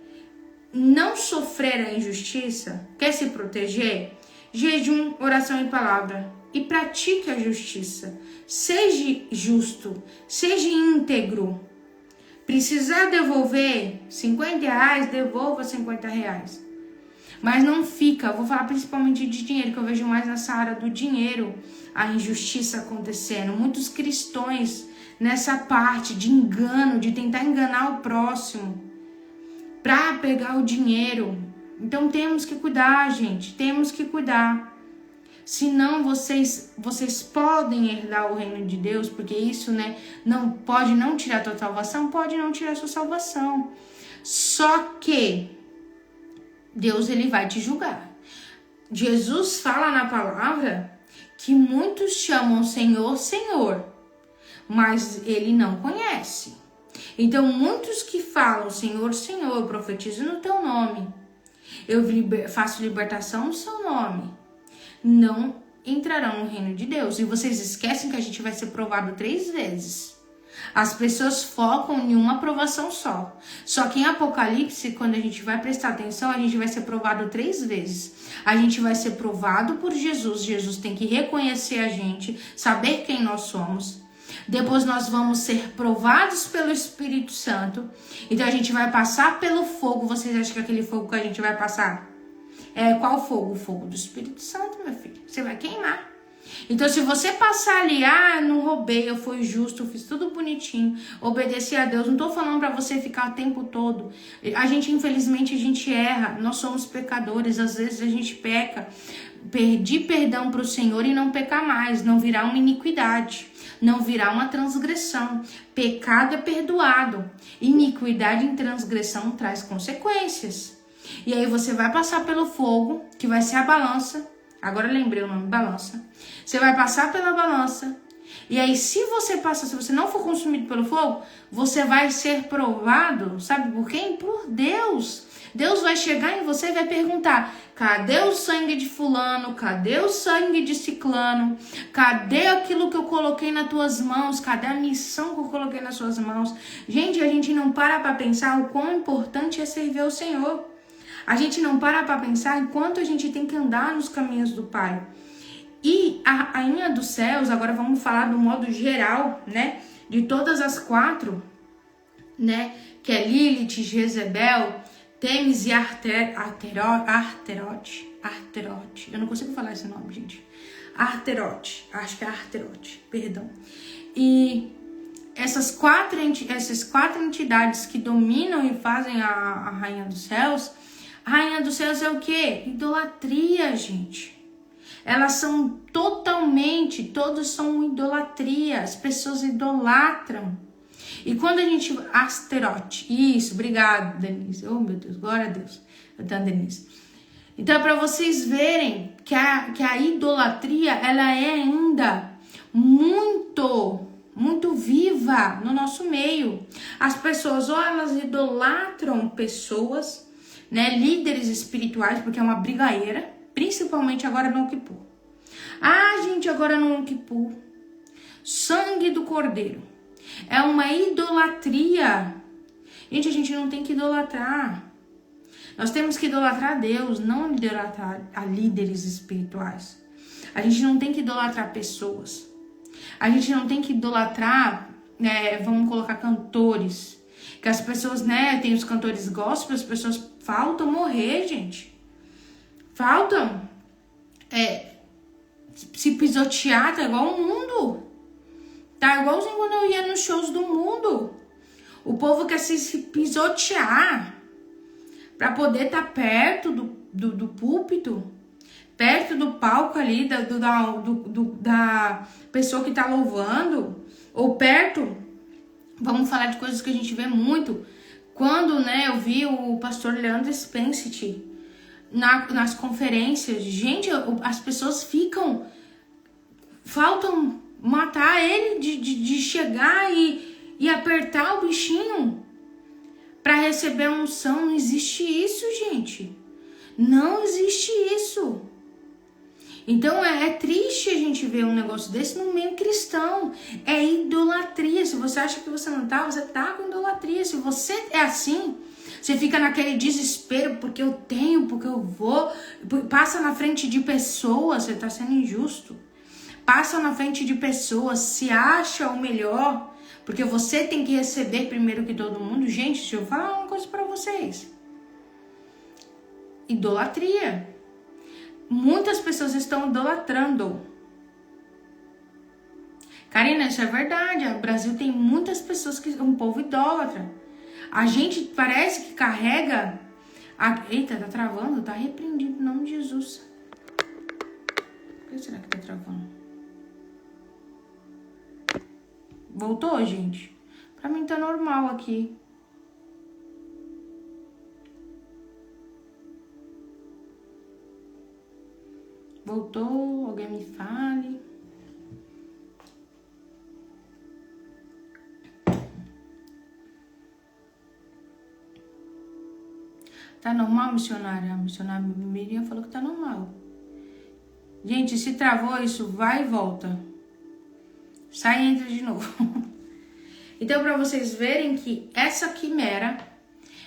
não sofrer a injustiça? Quer se proteger? Jejum, oração e palavra. E pratique a justiça. Seja justo. Seja íntegro. Precisar devolver R$50, devolva R$50. Mas não fica, vou falar principalmente de dinheiro, que eu vejo mais nessa área do dinheiro, a injustiça acontecendo. Muitos cristãos nessa parte de engano, de tentar enganar o próximo para pegar o dinheiro. Então temos que cuidar, gente, temos que cuidar. Senão vocês podem herdar o reino de Deus, porque isso, né, não pode não tirar a tua salvação, pode não tirar a sua salvação. Só que Deus ele vai te julgar. Jesus fala na palavra que muitos chamam Senhor, Senhor, mas ele não conhece. Então muitos que falam Senhor, Senhor, eu profetizo no teu nome, eu faço libertação no seu nome, não entrarão no reino de Deus. E vocês esquecem que a gente vai ser provado 3 vezes. As pessoas focam em uma provação só. Só que em Apocalipse, quando a gente vai prestar atenção, a gente vai ser provado 3 vezes. A gente vai ser provado por Jesus. Jesus tem que reconhecer a gente, saber quem nós somos. Depois nós vamos ser provados pelo Espírito Santo. Então a gente vai passar pelo fogo. Vocês acham que aquele fogo que a gente vai passar? Qual fogo? O fogo do Espírito Santo, meu filho. Você vai queimar. Então, se você passar ali, não roubei, eu fui justo, eu fiz tudo bonitinho, obedeci a Deus, não tô falando pra você ficar o tempo todo. Infelizmente, a gente erra, nós somos pecadores, às vezes a gente peca. Pedir perdão pro Senhor e não pecar mais, não virar uma iniquidade, não virar uma transgressão. Pecado é perdoado, iniquidade em transgressão traz consequências. E aí você vai passar pelo fogo, que vai ser a balança. Agora eu lembrei o nome, balança. Você vai passar pela balança. E aí, se você não for consumido pelo fogo, você vai ser provado, sabe por quem? Por Deus. Deus vai chegar em você e vai perguntar: cadê o sangue de fulano? Cadê o sangue de ciclano? Cadê aquilo que eu coloquei nas tuas mãos? Cadê a missão que eu coloquei nas suas mãos? Gente, a gente não para pensar o quão importante é servir ao Senhor. A gente não para pensar enquanto a gente tem que andar nos caminhos do Pai. E a rainha dos céus, agora vamos falar do modo geral, né? De todas as 4, né? Que é Lilith, Jezebel, Temis e Arterote. Eu não consigo falar esse nome, gente. Arterote, acho que é Arterote, perdão. E essas quatro entidades que dominam e fazem a Rainha dos Céus, a Rainha dos Céus é o quê? Idolatria, gente. Elas são todos são idolatria, as pessoas idolatram. E quando a gente... Asterote, isso, obrigado, Denise. Oh, meu Deus, glória a Deus. Denise. Então, é para vocês verem que a idolatria, ela é ainda muito viva no nosso meio. As pessoas, ou elas idolatram pessoas, né, líderes espirituais, porque é uma brigadeira, principalmente agora no Yom Kippur. Gente, agora no Yom Kippur, sangue do Cordeiro. É uma idolatria. Gente, a gente não tem que idolatrar. Nós temos que idolatrar a Deus, não idolatrar a líderes espirituais. A gente não tem que idolatrar pessoas. A gente não tem que idolatrar, vamos colocar cantores. Que as pessoas, tem os cantores gospel, as pessoas faltam morrer, gente. Faltam se pisotear, tá igual o mundo. Tá igualzinho quando eu ia nos shows do mundo. O povo quer se pisotear para poder estar perto do púlpito, perto do palco ali, da pessoa que tá louvando, ou perto, vamos falar de coisas que a gente vê muito. Quando, eu vi o pastor Leandro Spensity nas conferências, gente, as pessoas faltam matar ele de chegar e apertar o bichinho para receber a unção. Não existe isso, gente. Não existe isso. Então é triste a gente ver um negócio desse no meio cristão. É idolatria. Se você acha que você não tá, você tá com idolatria. Se você é assim, você fica naquele desespero, porque eu tenho, porque eu vou, passa na frente de pessoas, você tá sendo injusto. Passa na frente de pessoas, se acha o melhor, porque você tem que receber primeiro que todo mundo. Gente, deixa eu falar uma coisa pra vocês. Idolatria. Muitas pessoas estão idolatrando. Karina, isso é verdade. O Brasil tem muitas pessoas que um povo idólatra. A gente parece que carrega... Eita, tá travando? Tá repreendido em nome de Jesus. Por que será que tá travando? Voltou, gente? Pra mim tá normal aqui. Voltou? Alguém me fale. Tá normal, missionária? A missionária Miriam falou que tá normal. Gente, se travou isso, vai e volta. Sai e entra de novo. Então, para vocês verem que essa quimera,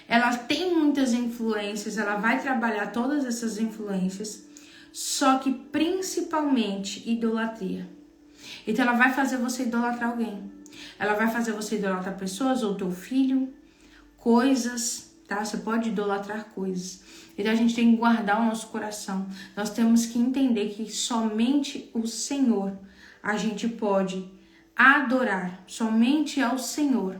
ela tem muitas influências, ela vai trabalhar todas essas influências, só que principalmente idolatria. Então, ela vai fazer você idolatrar alguém. Ela vai fazer você idolatrar pessoas, ou teu filho, coisas, tá? Você pode idolatrar coisas. Então, a gente tem que guardar o nosso coração. Nós temos que entender que somente o Senhor a gente pode adorar, somente ao Senhor.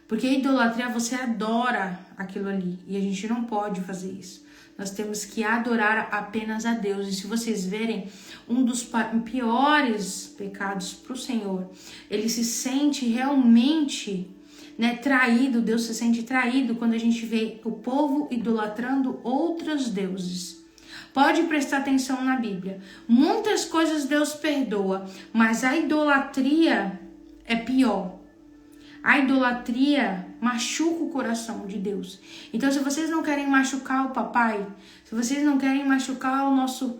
Porque idolatria, você adora aquilo ali, e a gente não pode fazer isso. Nós temos que adorar apenas a Deus. E se vocês verem, um dos piores pecados para o Senhor, ele se sente realmente, traído. Deus se sente traído quando a gente vê o povo idolatrando outros deuses. Pode prestar atenção na Bíblia. Muitas coisas Deus perdoa, mas a idolatria é pior. A idolatria machuca o coração de Deus. Então, se vocês não querem machucar o papai, se vocês não querem machucar o nosso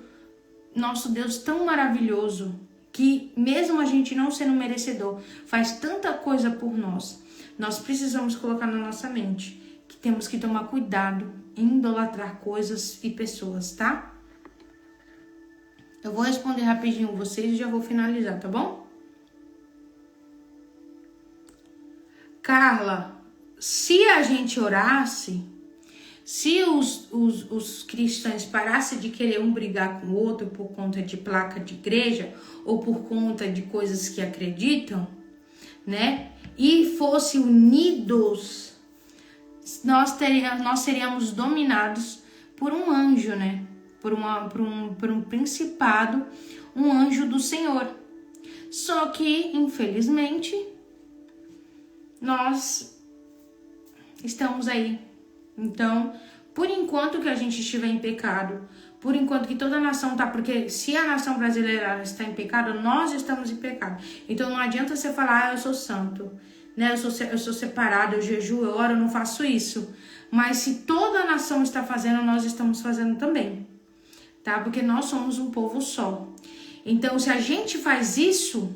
Deus tão maravilhoso, que mesmo a gente não sendo merecedor, faz tanta coisa por nós, nós precisamos colocar na nossa mente que temos que tomar cuidado em idolatrar coisas e pessoas, tá? Eu vou responder rapidinho vocês e já vou finalizar, tá bom? Carla, se a gente orasse, se os cristãos parassem de querer um brigar com o outro por conta de placa de igreja ou por conta de coisas que acreditam, né? E fossem unidos, nós seríamos dominados por um anjo, né? Por um principado, um anjo do Senhor. Só que, infelizmente, nós estamos aí. Então, por enquanto que a gente estiver em pecado, por enquanto que toda a nação está, porque se a nação brasileira está em pecado, nós estamos em pecado. Então não adianta você falar, eu sou santo, né? Eu sou separado, eu jejuo, eu oro, eu não faço isso. Mas se toda a nação está fazendo, nós estamos fazendo também, tá? Porque nós somos um povo só. Então, se a gente faz isso,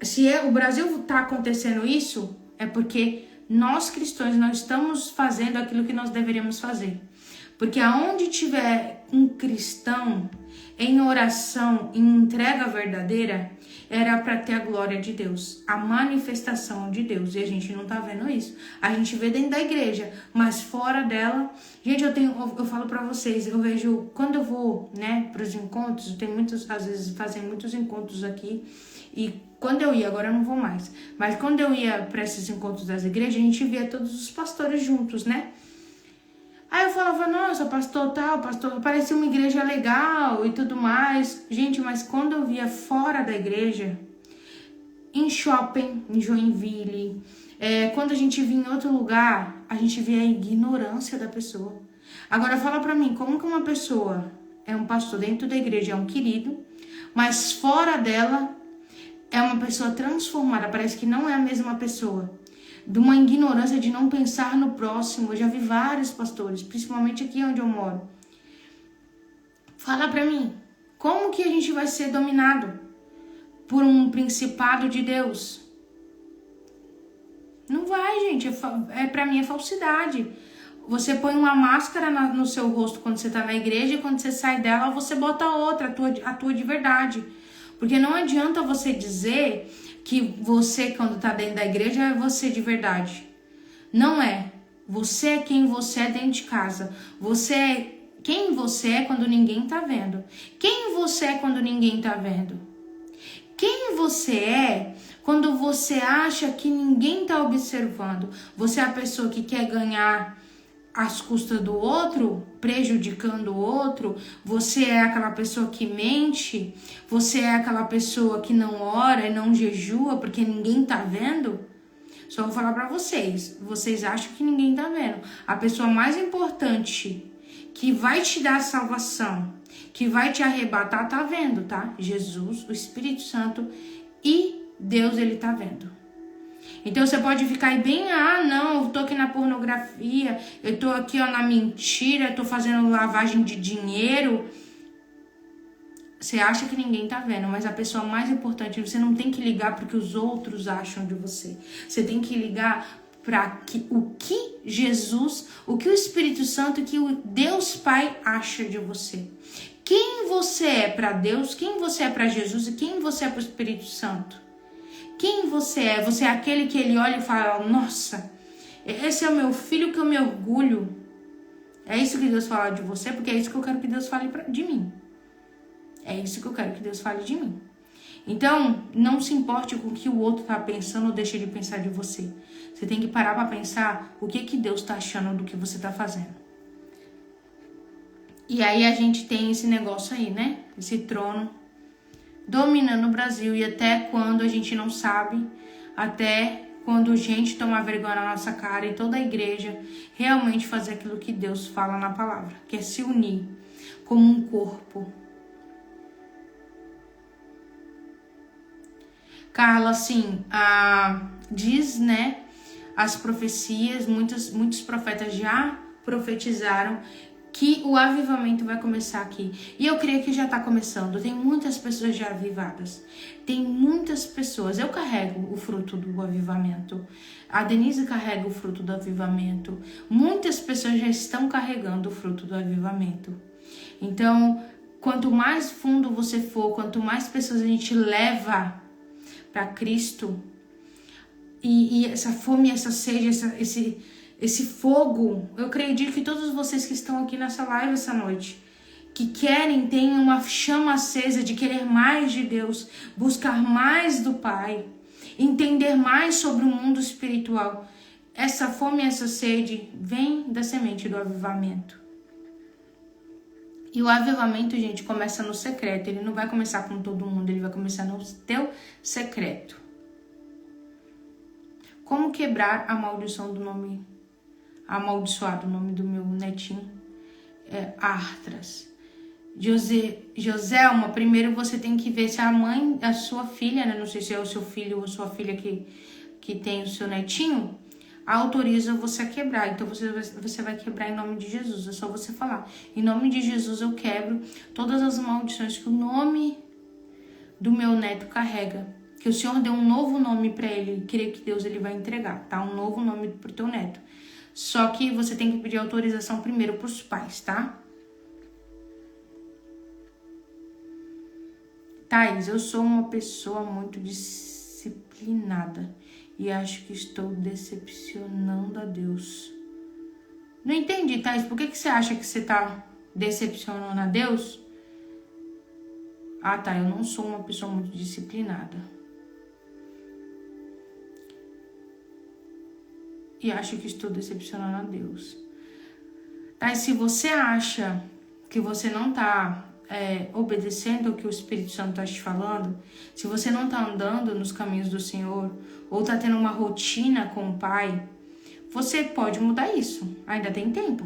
se o Brasil está acontecendo isso, é porque nós cristãos não estamos fazendo aquilo que nós deveríamos fazer. Porque aonde tiver um cristão em oração, em entrega verdadeira, era para ter a glória de Deus, a manifestação de Deus. E a gente não tá vendo isso. A gente vê dentro da igreja, mas fora dela... Gente, eu falo para vocês, eu vejo... Quando eu vou, né, pros encontros, tem muitos, às vezes fazem muitos encontros aqui. E quando eu ia, agora eu não vou mais. Mas quando eu ia para esses encontros das igrejas, a gente via todos os pastores juntos, né? Aí eu falava, nossa, pastor, parecia uma igreja legal e tudo mais. Gente, mas quando eu via fora da igreja, em shopping, em Joinville, quando a gente via em outro lugar, a gente via a ignorância da pessoa. Agora fala pra mim, como que uma pessoa é um pastor dentro da igreja, é um querido, mas fora dela é uma pessoa transformada, parece que não é a mesma pessoa. De uma ignorância de não pensar no próximo. Eu já vi vários pastores, principalmente aqui onde eu moro. Fala pra mim, como que a gente vai ser dominado por um principado de Deus? Não vai, gente. Pra mim é falsidade. Você põe uma máscara no seu rosto quando você tá na igreja e quando você sai dela, você bota outra, a tua de verdade. Porque não adianta você dizer que você, quando tá dentro da igreja, é você de verdade. Não é. Você é quem você é dentro de casa. Você é quem você é quando ninguém tá vendo. Quem você é quando ninguém tá vendo. Quem você é quando você acha que ninguém tá observando. Você é a pessoa que quer ganhar às custas do outro, prejudicando o outro. Você é aquela pessoa que mente, você é aquela pessoa que não ora e não jejua porque ninguém tá vendo. Só vou falar pra vocês acham que ninguém tá vendo. A pessoa mais importante que vai te dar salvação, que vai te arrebatar, tá vendo, tá? Jesus, o Espírito Santo e Deus, ele tá vendo. Então você pode ficar aí bem, não, eu tô aqui na pornografia, eu tô aqui na mentira, eu tô fazendo lavagem de dinheiro. Você acha que ninguém tá vendo, mas a pessoa mais importante, você não tem que ligar para o que os outros acham de você. Você tem que ligar para o que Jesus, o que o Espírito Santo, o que o Deus Pai acha de você. Quem você é para Deus, quem você é para Jesus e quem você é para o Espírito Santo. Quem você é? Você é aquele que ele olha e fala, nossa, esse é o meu filho que eu me orgulho. É isso que Deus fala de você, porque é isso que eu quero que Deus fale de mim. É isso que eu quero que Deus fale de mim. Então, não se importe com o que o outro está pensando ou deixa de pensar de você. Você tem que parar para pensar o que Deus está achando do que você está fazendo. E aí a gente tem esse negócio aí, né? Esse trono dominando o Brasil. E até quando a gente não sabe, até quando gente toma vergonha na nossa cara e toda a igreja realmente fazer aquilo que Deus fala na palavra, que é se unir como um corpo. Carla, assim, diz, né, as profecias, muitos profetas já profetizaram que o avivamento vai começar aqui. E eu creio que já está começando. Tem muitas pessoas já avivadas. Tem muitas pessoas. Eu carrego o fruto do avivamento. A Denise carrega o fruto do avivamento. Muitas pessoas já estão carregando o fruto do avivamento. Então, quanto mais fundo você for, quanto mais pessoas a gente leva para Cristo, e essa fome, essa sede, esse fogo, eu acredito que todos vocês que estão aqui nessa live essa noite, que querem, têm uma chama acesa de querer mais de Deus, buscar mais do Pai, entender mais sobre o mundo espiritual. Essa fome, essa sede vem da semente do avivamento. E o avivamento, gente, começa no secreto. Ele não vai começar com todo mundo, ele vai começar no teu secreto. Como quebrar a maldição do nome, amaldiçoado, o nome do meu netinho é Artras. Joselma, primeiro você tem que ver se a mãe, a sua filha, né? Não sei se é o seu filho ou a sua filha que tem o seu netinho, autoriza você a quebrar. Então você vai quebrar em nome de Jesus. É só você falar: em nome de Jesus eu quebro todas as maldições que o nome do meu neto carrega. Que o Senhor deu um novo nome para ele. Creio que Deus ele vai entregar, tá? Um novo nome pro teu neto. Só que você tem que pedir autorização primeiro pros pais, tá? Thaís, eu sou uma pessoa muito disciplinada e acho que estou decepcionando a Deus. Não entendi, Thaís. Por que você acha que você tá decepcionando a Deus? Ah, tá. Eu não sou uma pessoa muito disciplinada. E acho que estou decepcionando a Deus. Thaís, se você acha que você não tá obedecendo o que o Espírito Santo está te falando, se você não está andando nos caminhos do Senhor, ou está tendo uma rotina com o Pai, você pode mudar isso. Ainda tem tempo.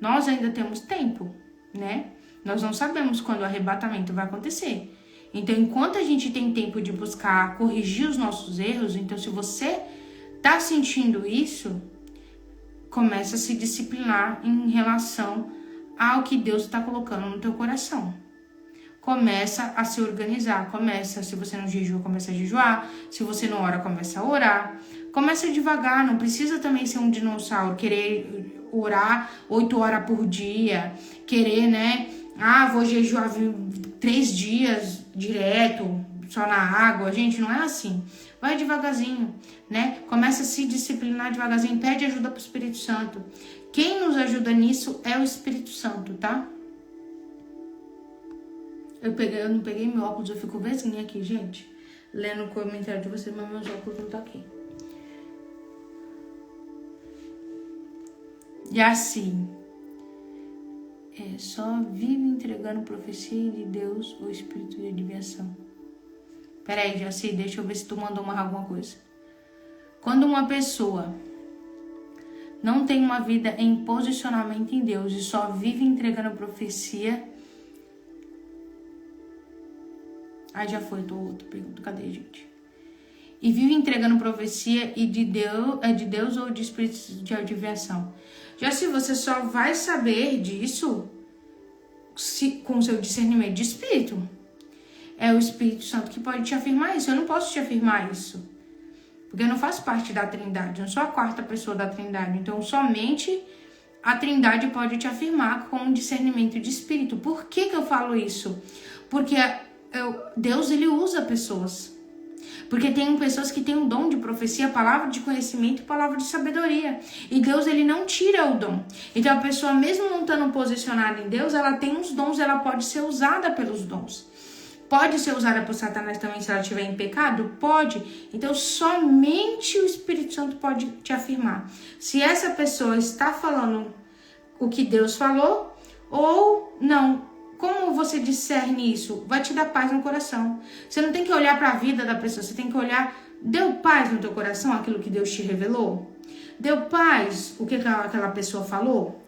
Nós ainda temos tempo, né? Nós não sabemos quando o arrebatamento vai acontecer. Então, enquanto a gente tem tempo de buscar corrigir os nossos erros, então se você está sentindo isso, começa a se disciplinar em relação ao que Deus está colocando no teu coração. Começa a se organizar, se você não jejua, começa a jejuar, se você não ora, começa a orar. Começa devagar, não precisa também ser um dinossauro, querer orar 8 horas por dia, querer, né, vou jejuar 3 dias direto, só na água. Gente, não é assim. Vai devagarzinho, né? Começa a se disciplinar devagarzinho, pede ajuda pro Espírito Santo. Quem nos ajuda nisso é o Espírito Santo, tá? Eu não peguei meu óculos, eu fico vesguinha aqui, gente. Lendo o comentário de vocês, mas meus óculos não tá aqui. E assim, só vive entregando profecia de Deus ou espírito de adivinhação. Peraí, Jaci, deixa eu ver se tu mandou mais alguma coisa. Quando uma pessoa não tem uma vida em posicionamento em Deus e só vive entregando profecia. Aí já foi, tô perguntando, cadê, gente? E vive entregando profecia e de Deus ou de espíritos de adivinhação. Já se você só vai saber disso com o seu discernimento de espírito. É o Espírito Santo que pode te afirmar isso. Eu não posso te afirmar isso. Porque eu não faço parte da Trindade. Eu não sou a 4ª pessoa da Trindade. Então, somente a Trindade pode te afirmar com um discernimento de espírito. Por que eu falo isso? Porque Deus, ele usa pessoas. Porque tem pessoas que têm o dom de profecia, palavra de conhecimento e palavra de sabedoria. E Deus, ele não tira o dom. Então, a pessoa, mesmo não estando posicionada em Deus, ela tem os dons, ela pode ser usada pelos dons. Pode ser usada por Satanás também se ela estiver em pecado? Pode. Então, somente o Espírito Santo pode te afirmar se essa pessoa está falando o que Deus falou ou não. Como você discerne isso? Vai te dar paz no coração. Você não tem que olhar para a vida da pessoa, você tem que olhar, deu paz no teu coração aquilo que Deus te revelou? Deu paz o que aquela pessoa falou?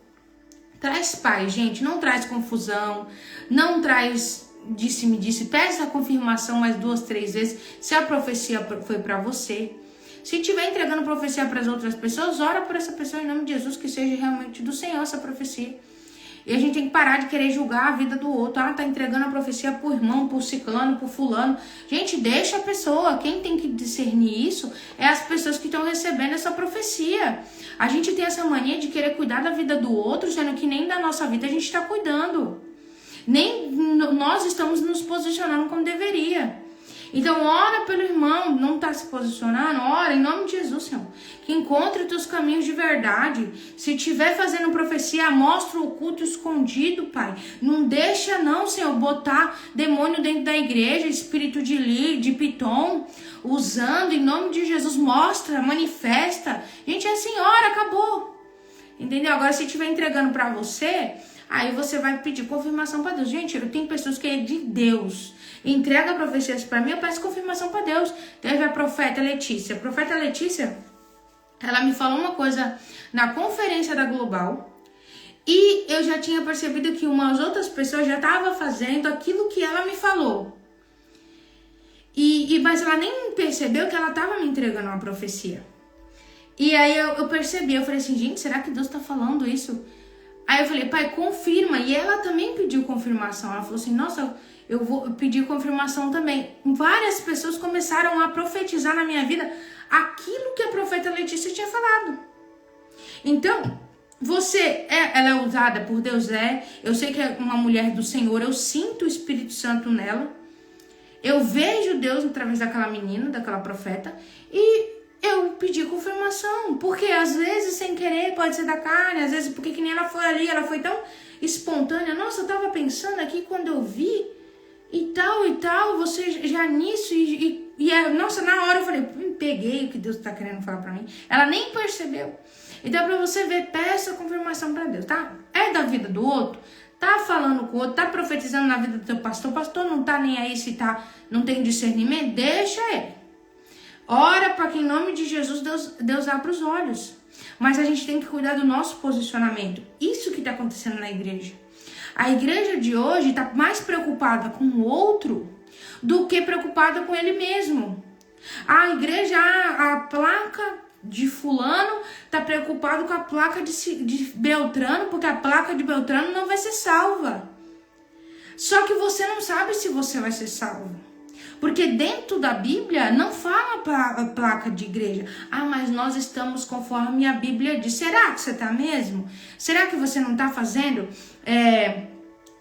Traz paz, gente, não traz confusão, não traz disse-me, peça a confirmação mais 2, 3 vezes se a profecia foi para você. Se estiver entregando profecia para as outras pessoas, ora por essa pessoa em nome de Jesus, que seja realmente do Senhor essa profecia. E a gente tem que parar de querer julgar a vida do outro. Tá entregando a profecia por irmão, por ciclano, por fulano. Gente, deixa a pessoa. Quem tem que discernir isso é as pessoas que estão recebendo essa profecia. A gente tem essa mania de querer cuidar da vida do outro, sendo que nem da nossa vida a gente está cuidando. Nem nós estamos nos posicionando como deveria. Então, ora pelo irmão, não está se posicionando, ora em nome de Jesus, Senhor. Que encontre os teus caminhos de verdade. Se estiver fazendo profecia, mostra o oculto escondido, Pai. Não deixa não, Senhor, botar demônio dentro da igreja, espírito de Piton, usando, em nome de Jesus, mostra, manifesta. Gente, é assim, ora, acabou. Entendeu? Agora, se estiver entregando para você, aí você vai pedir confirmação para Deus. Gente, eu tenho pessoas que é de Deus. Entrega profecias para mim, eu peço confirmação para Deus. Teve a profeta Letícia. A profeta Letícia, ela me falou uma coisa na conferência da Global. E eu já tinha percebido que umas outras pessoas já estavam fazendo aquilo que ela me falou. Mas ela nem percebeu que ela estava me entregando uma profecia. E aí eu percebi, eu falei assim, gente, será que Deus está falando isso? Aí eu falei, pai, confirma. E ela também pediu confirmação. Ela falou assim, nossa, eu vou pedir confirmação também. Várias pessoas começaram a profetizar na minha vida aquilo que a profeta Letícia tinha falado. Então, ela é usada por Deus, eu sei que é uma mulher do Senhor, eu sinto o Espírito Santo nela. Eu vejo Deus através daquela menina, daquela profeta, e eu pedi confirmação, porque às vezes sem querer pode ser da carne, às vezes porque que nem ela foi ali, ela foi tão espontânea. Nossa, eu tava pensando aqui quando eu vi e tal, você já nisso nossa, na hora eu falei, peguei o que Deus tá querendo falar pra mim. Ela nem percebeu. Então pra você ver, peça confirmação pra Deus, tá? É da vida do outro, tá falando com o outro, tá profetizando na vida do teu pastor, o pastor não tá nem aí se não tem discernimento, deixa ele. Ora para que em nome de Jesus Deus abra os olhos. Mas a gente tem que cuidar do nosso posicionamento. Isso que está acontecendo na igreja. A igreja de hoje está mais preocupada com o outro do que preocupada com ele mesmo. A igreja, a placa de fulano está preocupado com a placa de Beltrano, porque a placa de Beltrano não vai ser salva. Só que você não sabe se você vai ser salvo. Porque dentro da Bíblia não fala placa de igreja. Ah, mas nós estamos conforme a Bíblia diz. Será que você está mesmo? Será que você não está fazendo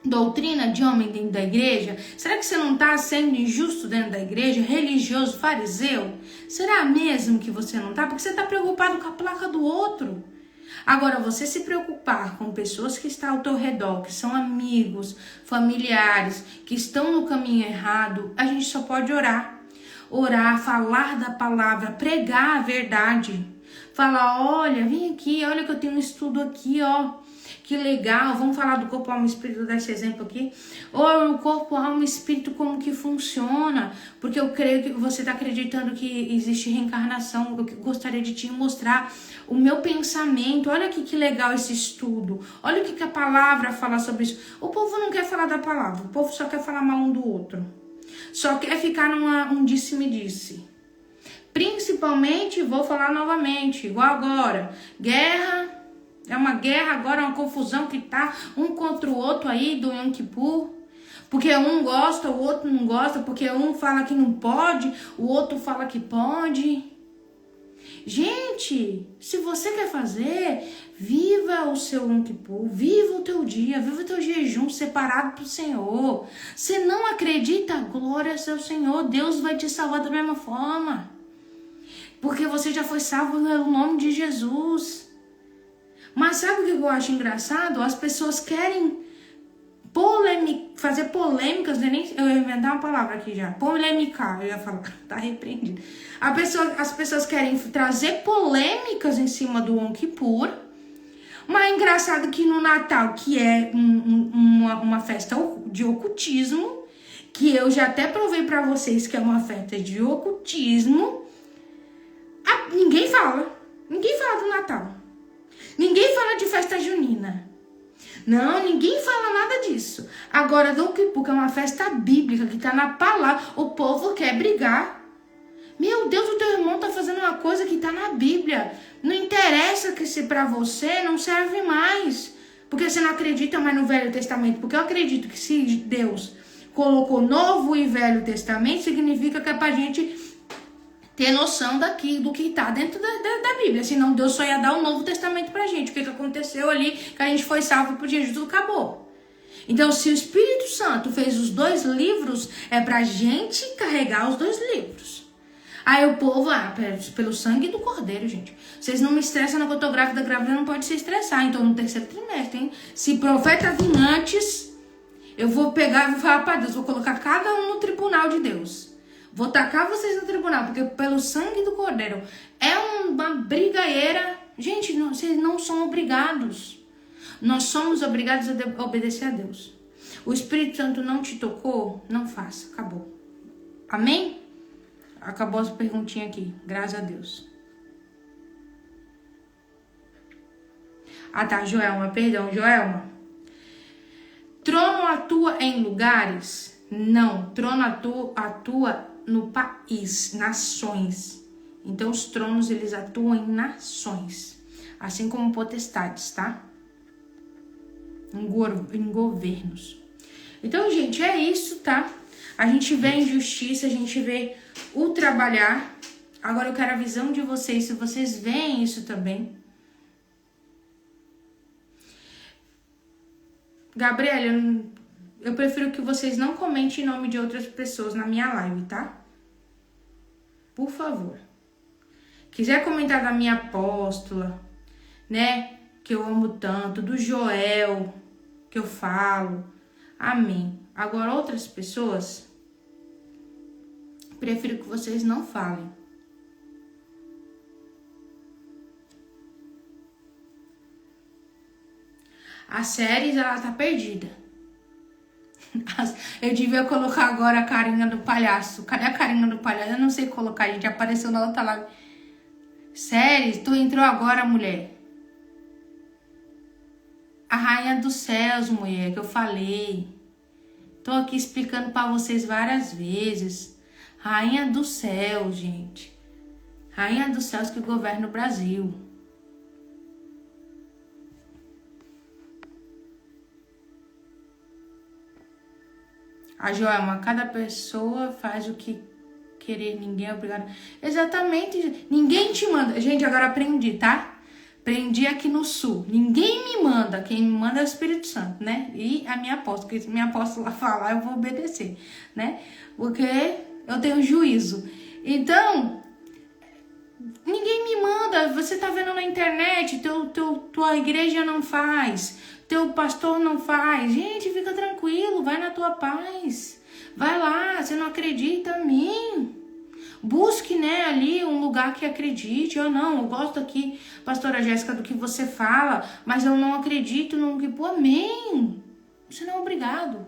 doutrina de homem dentro da igreja? Será que você não está sendo injusto dentro da igreja? Religioso, fariseu? Será mesmo que você não está? Porque você está preocupado com a placa do outro. Agora, você se preocupar com pessoas que estão ao teu redor, que são amigos, familiares, que estão no caminho errado, a gente só pode orar. Orar, falar da palavra, pregar a verdade. Falar, olha, vem aqui, olha que eu tenho um estudo aqui, ó. Que legal, vamos falar do corpo, alma e espírito, vou dar esse exemplo aqui. Ou o corpo, alma e espírito, como que funciona? Porque eu creio que você está acreditando que existe reencarnação. Eu gostaria de te mostrar o meu pensamento. Olha que legal esse estudo. Olha o que a palavra fala sobre isso. O povo não quer falar da palavra, o povo só quer falar mal um do outro. Só quer ficar num disse-me-disse. Principalmente, vou falar novamente, igual agora, guerra. É uma guerra agora, uma confusão que tá um contra o outro aí do Yom Kippur. Porque um gosta, o outro não gosta. Porque um fala que não pode, o outro fala que pode. Gente, se você quer fazer, viva o seu Yom Kippur, viva o teu dia, viva o teu jejum separado pro Senhor. Se não acredita, glória ao seu Senhor, Deus vai te salvar da mesma forma. Porque você já foi salvo no nome de Jesus. Mas sabe o que eu acho engraçado? As pessoas querem fazer polêmicas, eu ia inventar uma palavra aqui já, polemicar, eu ia falar, tá repreendido. As pessoas querem trazer polêmicas em cima do Yom Kippur, mas é engraçado que no Natal, que é uma festa de ocultismo, que eu já até provei pra vocês que é uma festa de ocultismo, ninguém fala do Natal. Ninguém fala de festa junina. Não, ninguém fala nada disso. Agora, do Kippur, que é uma festa bíblica, que está na palavra, o povo quer brigar. Meu Deus, o teu irmão está fazendo uma coisa que está na Bíblia. Não interessa que se para você não serve mais. Porque você não acredita mais no Velho Testamento. Porque eu acredito que se Deus colocou Novo e Velho Testamento, significa que é para a gente ter noção do que está dentro da Bíblia. Senão Deus só ia dar o Novo Testamento pra gente. O que aconteceu ali, que a gente foi salvo por Jesus, tudo acabou. Então, se o Espírito Santo fez os 2 livros, é pra gente carregar os 2 livros. Aí o povo, pelo sangue do cordeiro, gente. Vocês não me estressam na que eu tô grávida não pode se estressar. Então, no 3º trimestre, hein? Se profeta vir antes, eu vou pegar e vou falar pra Deus, vou colocar cada um no tribunal de Deus. Vou tacar vocês no tribunal, porque pelo sangue do cordeiro é uma brigadeira. Gente, vocês não são obrigados. Nós somos obrigados a obedecer a Deus. O Espírito Santo não te tocou? Não faça. Acabou. Amém? Acabou as perguntinhas aqui. Graças a Deus. Tá, Joelma. Perdão, Joelma. Trono atua em lugares? Não. Trono atua no país, nações. Então, os tronos, eles atuam em nações. Assim como potestades, tá? Em governos. Então, gente, é isso, tá? A gente vê a injustiça, a gente vê o trabalhar. Agora eu quero a visão de vocês, se vocês veem isso também. Gabriela, eu prefiro que vocês não comentem em nome de outras pessoas na minha live, tá? Por favor. Quiser comentar da minha apóstola, né? Que eu amo tanto, do Joel, que eu falo. Amém. Agora, outras pessoas, prefiro que vocês não falem. A Séries, ela tá perdida. Eu devia colocar agora a carinha do palhaço. Cadê a carinha do palhaço? Eu não sei colocar, gente. Apareceu na outra live. Séries, tu entrou agora, mulher. A rainha dos céus, mulher, que eu falei. Tô aqui explicando pra vocês várias vezes. Rainha dos céus, gente. Rainha dos céus que governa o Brasil. A Joelma, cada pessoa faz o que querer, ninguém é obrigado. Exatamente, ninguém te manda. Gente, agora aprendi, tá? Aprendi aqui no sul. Ninguém me manda, quem me manda é o Espírito Santo, né? E a minha apóstola, porque se minha apóstola falar, eu vou obedecer, né? Porque eu tenho juízo. Então, ninguém me manda. Você tá vendo na internet, tua igreja não faz, teu pastor não faz. Gente, fica tranquilo, vai na tua paz. Vai lá, você não acredita em mim? Busque, né, ali um lugar que acredite. Eu gosto aqui, pastora Jéssica, do que você fala, mas eu não acredito no que... Pô, amém. Você não é obrigado.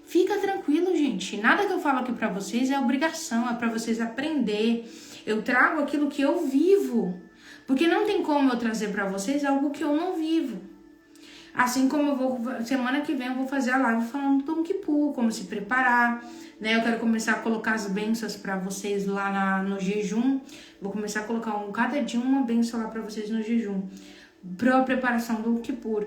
Fica tranquilo, gente. Nada que eu falo aqui pra vocês é obrigação, é pra vocês aprender. Eu trago aquilo que eu vivo. Porque não tem como eu trazer pra vocês algo que eu não vivo. Assim como eu vou, semana que vem eu vou fazer a live falando do Yom Kippur, como se preparar, né? Eu quero começar a colocar as bênçãos para vocês lá no jejum. Vou começar a colocar cada dia uma bênção lá para vocês no jejum. Para a preparação do Yom Kippur.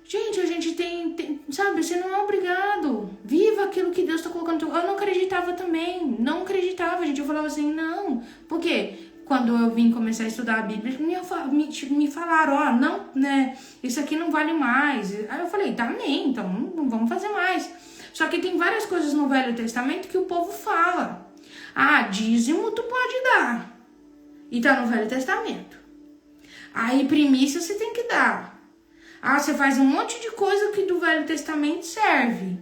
Gente, a gente tem, sabe, você não é obrigado. Viva aquilo que Deus tá colocando. Eu não acreditava também, não acreditava, gente. Eu falava assim, não. Por quê? Quando eu vim começar a estudar a Bíblia, me falaram, não, né, isso aqui não vale mais. Aí eu falei, tá, amém, então não vamos fazer mais. Só que tem várias coisas no Velho Testamento que o povo fala. Dízimo tu pode dar. E tá no Velho Testamento. Aí primícia você tem que dar. Você faz um monte de coisa que do Velho Testamento serve.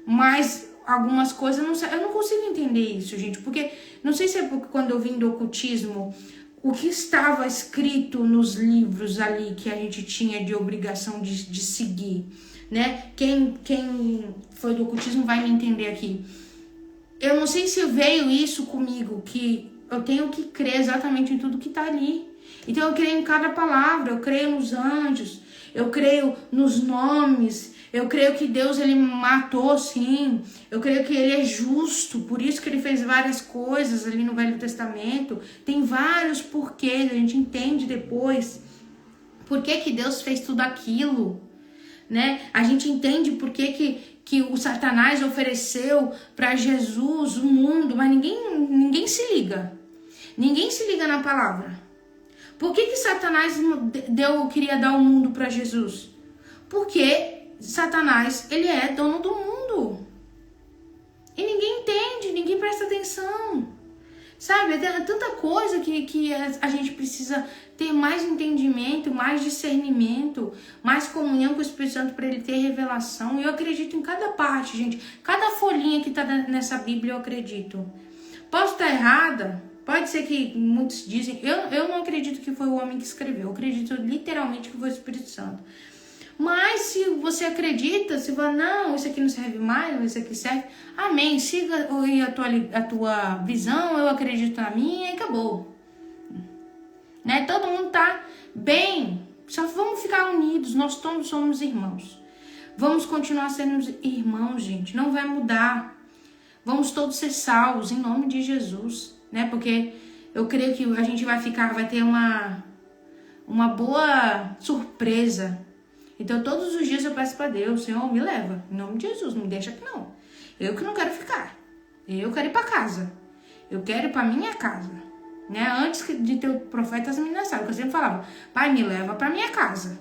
Mas algumas coisas não servem. Eu não consigo entender isso, gente, porque não sei se é porque quando eu vim do ocultismo, o que estava escrito nos livros ali que a gente tinha de obrigação de seguir, né? Quem foi do ocultismo vai me entender aqui. Eu não sei se veio isso comigo, que eu tenho que crer exatamente em tudo que tá ali. Então eu creio em cada palavra, eu creio nos anjos, eu creio nos nomes, eu creio que Deus, ele matou, sim. Eu creio que ele é justo, por isso que ele fez várias coisas ali no Velho Testamento. Tem vários porquês, a gente entende depois. Por que Deus fez tudo aquilo, né? A gente entende por que o Satanás ofereceu para Jesus o mundo, mas ninguém se liga. Ninguém se liga na palavra. Por que Satanás queria dar o mundo para Jesus? Porque Satanás, ele é dono do mundo. E ninguém entende, ninguém presta atenção. Sabe, é tanta coisa que a gente precisa ter mais entendimento, mais discernimento, mais comunhão com o Espírito Santo para ele ter revelação. E eu acredito em cada parte, gente. Cada folhinha que tá nessa Bíblia eu acredito. Posso estar errada? Pode ser que muitos dizem. Eu não acredito que foi o homem que escreveu. Eu acredito literalmente que foi o Espírito Santo. Mas se você acredita, se fala, não, isso aqui não serve mais, isso aqui serve, amém, siga a tua visão, eu acredito na minha e acabou. Né? Todo mundo tá bem, só vamos ficar unidos, nós todos somos irmãos. Vamos continuar sendo irmãos, gente, não vai mudar. Vamos todos ser salvos, em nome de Jesus, né? Porque eu creio que a gente vai ter uma boa surpresa. Então, todos os dias eu peço para Deus, Senhor, me leva. Em nome de Jesus, não me deixa aqui não. Eu que não quero ficar. Eu quero ir para casa. Eu quero ir para minha casa. Né? Antes de ter o profeta, as meninas sabem, que eu sempre falava, pai, me leva para minha casa.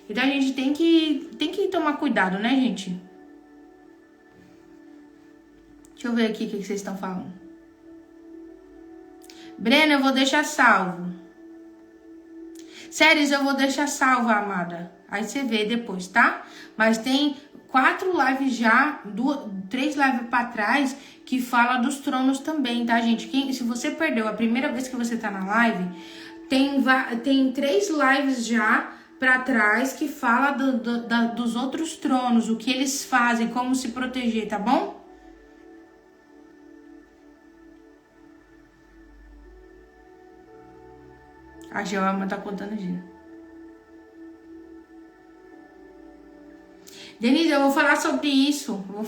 Então, a gente tem que tomar cuidado, né, gente? Deixa eu ver aqui o que vocês estão falando. Brena, eu vou deixar salvo. Séries, eu vou deixar salva, amada. Aí você vê depois, tá? Mas tem 4 lives já, 3 lives pra trás, que fala dos tronos também, tá, gente? Se você perdeu a primeira vez que você tá na live, tem 3 lives já pra trás que fala dos outros tronos, o que eles fazem, como se proteger, tá bom? A Joelma tá contando o dia. Denise, eu vou falar sobre isso. Eu vou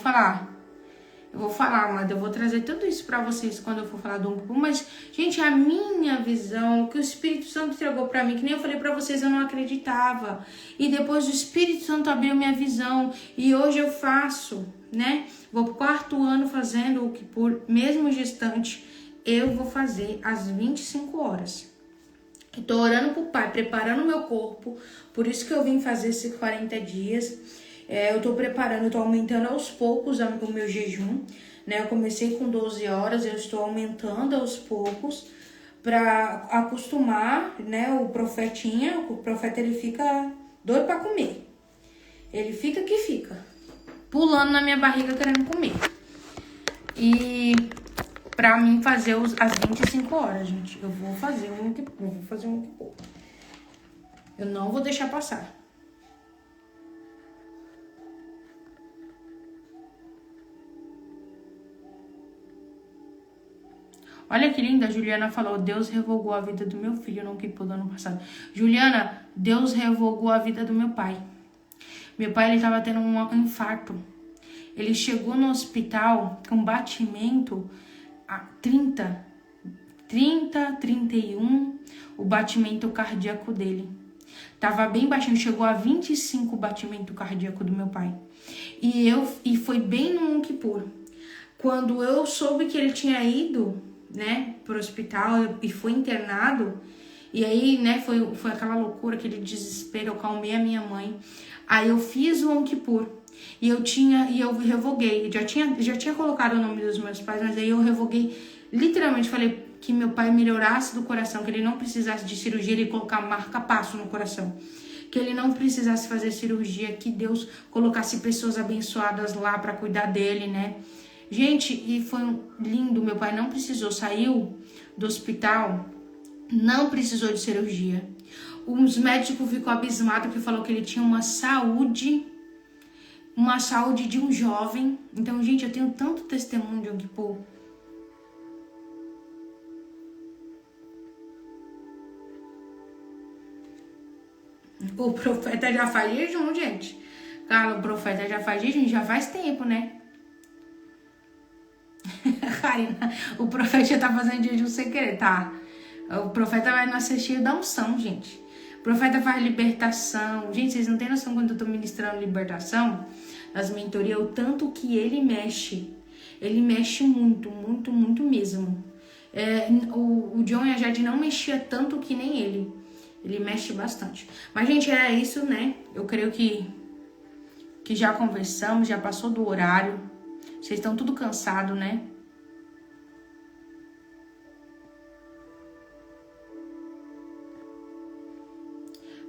falar, mas eu vou trazer tudo isso pra vocês quando eu for falar do Unkipu. Mas, gente, a minha visão, o que o Espírito Santo entregou pra mim, que nem eu falei pra vocês, eu não acreditava. E depois o Espírito Santo abriu minha visão. E hoje eu faço, né? Vou pro 4º ano fazendo o Unkipu, mesmo gestante, eu vou fazer às 25 horas. Eu tô orando pro Pai, preparando o meu corpo. Por isso que eu vim fazer esses 40 dias. Eu tô preparando, eu tô aumentando aos poucos o meu jejum, né? Eu comecei com 12 horas, eu estou aumentando aos poucos para acostumar, né? O profeta ele fica doido para comer. Ele fica que fica, pulando na minha barriga querendo comer. E pra mim fazer as 25 horas, gente, eu vou fazer um Unkipu. Eu não vou deixar passar. Olha que linda, a Juliana falou, Deus revogou a vida do meu filho no Unkipu do ano passado. Juliana, Deus revogou a vida do meu pai. Meu pai, ele tava tendo um infarto. Ele chegou no hospital com batimento a 31, o batimento cardíaco dele. Tava bem baixinho, chegou a 25 o batimento cardíaco do meu pai. E foi bem no Unkipu. Quando eu soube que ele tinha ido, né, pro hospital e foi internado, e aí, né, foi aquela loucura, aquele desespero, eu calmei a minha mãe. Aí eu fiz o Unkipu e eu revoguei, já tinha colocado o nome dos meus pais, mas aí eu revoguei, literalmente falei que meu pai melhorasse do coração, que ele não precisasse de cirurgia, ele colocar marca-passo no coração, que ele não precisasse fazer cirurgia, que Deus colocasse pessoas abençoadas lá para cuidar dele, né? Gente, e foi lindo, meu pai não precisou, saiu do hospital, não precisou de cirurgia. Os médicos ficou abismado que falou que ele tinha uma saúde de um jovem. Então, gente, eu tenho tanto testemunho de Unkipu. O profeta já faz jejum, gente. Cara, o profeta já faz jejum, já faz tempo, né? Karina, o profeta já tá fazendo jejum sem querer, tá? O profeta vai na cestinha da unção, gente. O profeta faz libertação. Gente, vocês não têm noção quando eu tô ministrando libertação, as mentorias, o tanto que ele mexe. Ele mexe muito, muito, muito mesmo. O John e a Jade não mexia tanto que nem ele. Ele mexe bastante. Mas, gente, é isso, né? Eu creio que que já conversamos, já passou do horário. Vocês estão tudo cansados, né?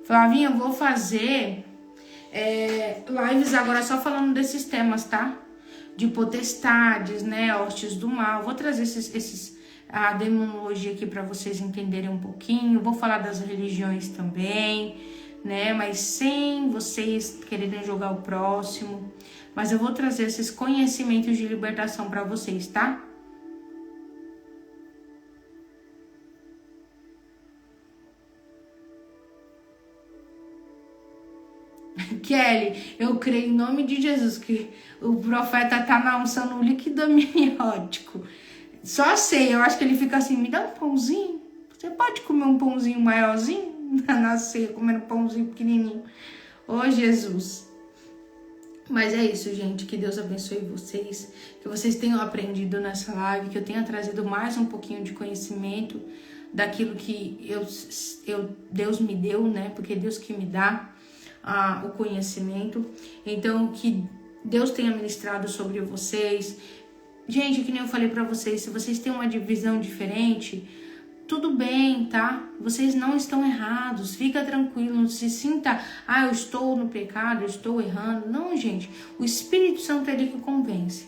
Flavinha, eu vou fazer lives agora só falando desses temas, tá? De potestades, né? Hostes do mal. Vou trazer a demonologia aqui para vocês entenderem um pouquinho. Vou falar das religiões também, né? Mas sem vocês quererem jogar o próximo. Mas eu vou trazer esses conhecimentos de libertação para vocês, tá? Kelly, eu creio em nome de Jesus que o profeta tá na unção no líquido amniótico. Só sei, eu acho que ele fica assim, me dá um pãozinho. Você pode comer um pãozinho maiorzinho? Na ceia, comendo pãozinho pequenininho. Ô, Jesus. Mas é isso, gente. Que Deus abençoe vocês. Que vocês tenham aprendido nessa live. Que eu tenha trazido mais um pouquinho de conhecimento daquilo que Deus me deu, né? Porque é Deus que me dá o conhecimento. Então, que Deus tenha ministrado sobre vocês. Gente, que nem eu falei pra vocês, se vocês têm uma divisão diferente, tudo bem, tá? Vocês não estão errados, fica tranquilo, não se sinta, eu estou no pecado, eu estou errando. Não, gente, o Espírito Santo é ele que convence.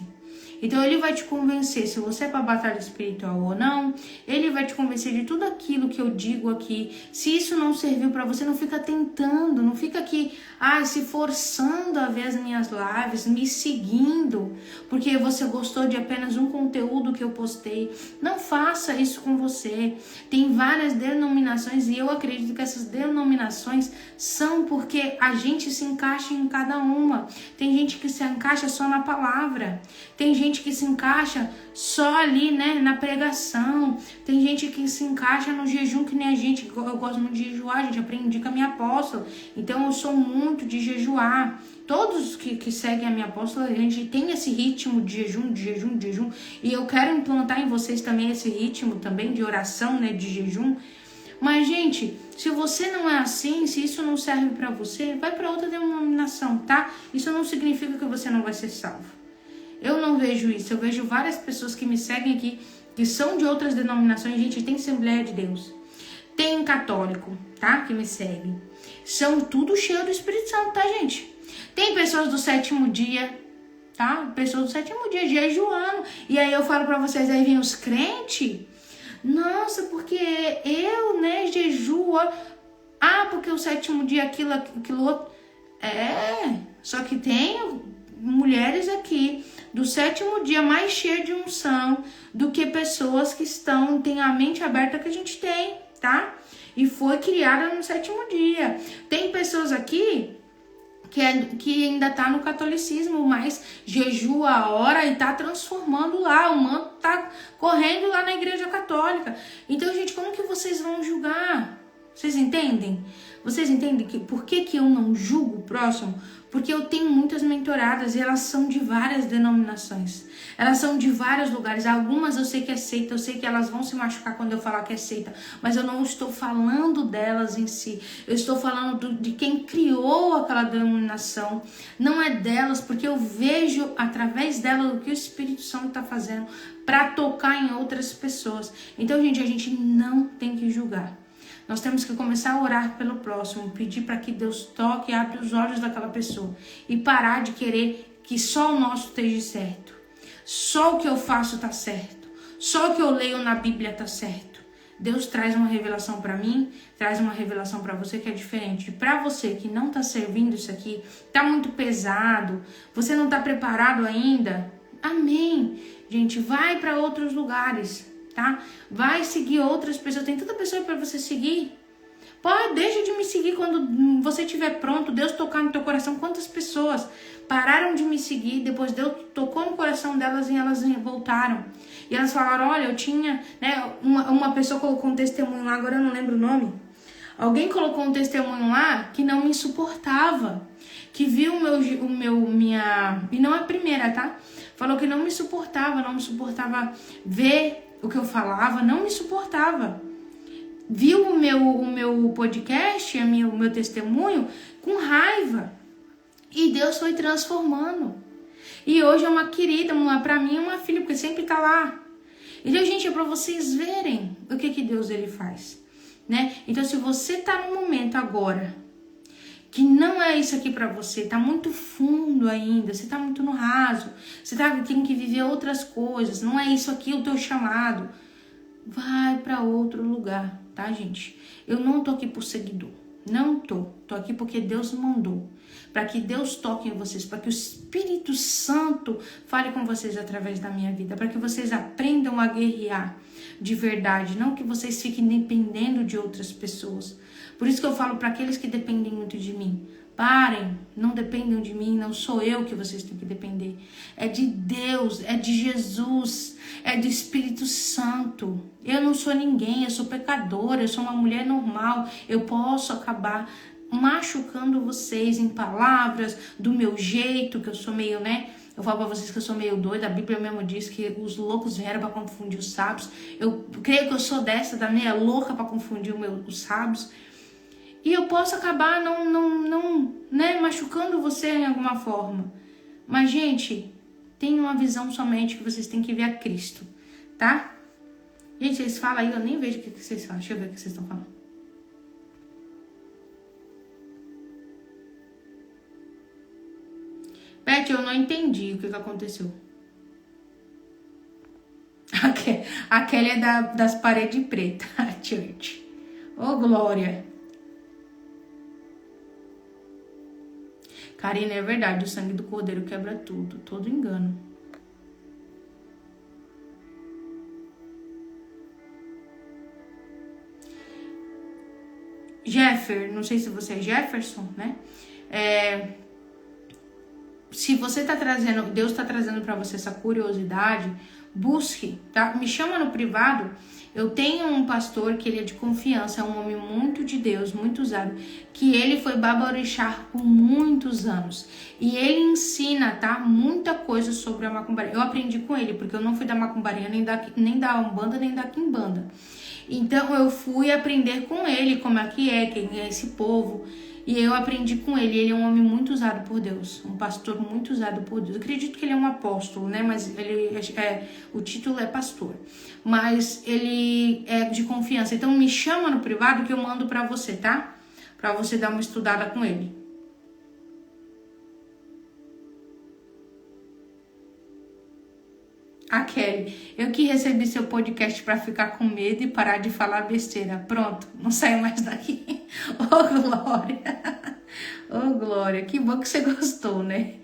Então ele vai te convencer se você é para batalha espiritual ou não. Ele vai te convencer de tudo aquilo que eu digo aqui. Se isso não serviu para você, não fica tentando, não fica aqui, se forçando a ver as minhas lives, me seguindo, porque você gostou de apenas um conteúdo que eu postei. Não faça isso com você. Tem várias denominações e eu acredito que essas denominações são porque a gente se encaixa em cada uma. Tem gente que se encaixa só na palavra. Tem gente que se encaixa só ali, né, na pregação. Tem gente que se encaixa no jejum, que nem a gente. Eu gosto muito de jejuar, a gente aprendi com a minha apóstola. Então eu sou muito de jejuar. Todos que seguem a minha apóstola, a gente tem esse ritmo de jejum. E eu quero implantar em vocês também esse ritmo também de oração, né, de jejum. Mas, gente, se você não é assim, se isso não serve pra você, vai pra outra denominação, tá? Isso não significa que você não vai ser salvo. Eu não vejo isso, eu vejo várias pessoas que me seguem aqui, que são de outras denominações. Gente, tem Assembleia de Deus, tem católico, tá? Que me seguem. São tudo cheio do Espírito Santo, tá, gente? Tem pessoas do sétimo dia, tá? Pessoas do sétimo dia jejuando. E aí eu falo pra vocês, aí vem os crentes. Nossa, porque eu, né, jejua. Porque o sétimo dia aquilo outro. Só que tem mulheres aqui do sétimo dia mais cheia de unção do que pessoas que têm a mente aberta que a gente tem, tá? E foi criada no sétimo dia. Tem pessoas aqui que ainda tá no catolicismo, mas jejua a hora e tá transformando lá, o manto tá correndo lá na igreja católica. Então, gente, como que vocês vão julgar? Vocês entendem? Vocês entendem por que eu não julgo o próximo? Porque eu tenho muitas mentoradas e elas são de várias denominações. Elas são de vários lugares. Algumas eu sei que é seita, eu sei que elas vão se machucar quando eu falar que é seita. Mas eu não estou falando delas em si. Eu estou falando de quem criou aquela denominação. Não é delas, porque eu vejo através dela o que o Espírito Santo está fazendo para tocar em outras pessoas. Então, gente, a gente não tem que julgar. Nós temos que começar a orar pelo próximo, pedir para que Deus toque e abra os olhos daquela pessoa. E parar de querer que só o nosso esteja certo. Só o que eu faço está certo. Só o que eu leio na Bíblia está certo. Deus traz uma revelação para mim, traz uma revelação para você que é diferente. Para você que não está servindo isso aqui, está muito pesado, você não está preparado ainda, amém. Gente, vai para outros lugares. Tá? Vai seguir outras pessoas. Tem tanta pessoa para você seguir. Deixa de me seguir quando você estiver pronto. Deus tocar no teu coração. Quantas pessoas pararam de me seguir, depois Deus tocou no coração delas e elas voltaram. E elas falaram, olha, eu tinha, né? Uma pessoa colocou um testemunho lá, agora eu não lembro o nome. Alguém colocou um testemunho lá que não me suportava. Que viu minha... E não é a primeira, tá? Falou que não me suportava ver o que eu falava, não me suportava. Viu o meu podcast, o meu testemunho, com raiva. E Deus foi transformando. E hoje é uma querida, pra mim é uma filha, porque sempre tá lá. Então, gente, é pra vocês verem o que Deus ele faz, né? Então, se você tá no momento agora que não é isso aqui pra você, tá muito fundo ainda, você tá muito no raso, você tem que viver outras coisas, não é isso aqui o teu chamado, vai pra outro lugar, tá, gente? Eu não tô aqui por seguidor, não tô aqui porque Deus mandou, para que Deus toque em vocês, para que o Espírito Santo fale com vocês através da minha vida, para que vocês aprendam a guerrear de verdade, não que vocês fiquem dependendo de outras pessoas. Por isso que eu falo para aqueles que dependem muito de mim, parem, não dependam de mim, não sou eu que vocês têm que depender. É de Deus, é de Jesus, é do Espírito Santo. Eu não sou ninguém, eu sou pecadora, eu sou uma mulher normal, eu posso acabar machucando vocês em palavras, do meu jeito, que eu sou meio, né? Eu falo pra vocês que eu sou meio doida, a Bíblia mesmo diz que os loucos vieram pra confundir os sábios. Eu creio que eu sou da meia louca pra confundir os sábios. E eu posso acabar né, machucando você em alguma forma. Mas, gente, tem uma visão somente que vocês têm que ver a Cristo, tá? Gente, vocês falam aí, eu nem vejo o que vocês falam. Deixa eu ver o que vocês estão falando. Beth, eu não entendi o que aconteceu. A Kelly é das paredes pretas, a church. Ô, glória. Karina, é verdade, o sangue do cordeiro quebra tudo, todo engano. Não sei se você é Jefferson, né? Se você tá trazendo, Deus tá trazendo para você essa curiosidade, busque, tá? Me chama no privado. Eu tenho um pastor que ele é de confiança, é um homem muito de Deus, muito usado, que ele foi babarixá por muitos anos. E ele ensina, tá? Muita coisa sobre a macumbaria. Eu aprendi com ele, porque eu não fui da macumbaria, nem da umbanda, nem da quimbanda. Então eu fui aprender com ele como é que é, quem é esse povo. E eu aprendi com ele. Ele é um homem muito usado por Deus, um pastor muito usado por Deus. Eu acredito que ele é um apóstolo, né? Mas o título é pastor. Mas ele é de confiança. Então me chama no privado que eu mando pra você, tá? Pra você dar uma estudada com ele. A Kelly, eu que recebi seu podcast pra ficar com medo e parar de falar besteira. Pronto, não saio mais daqui. Ô, Glória. Ô, Glória, que bom que você gostou, né?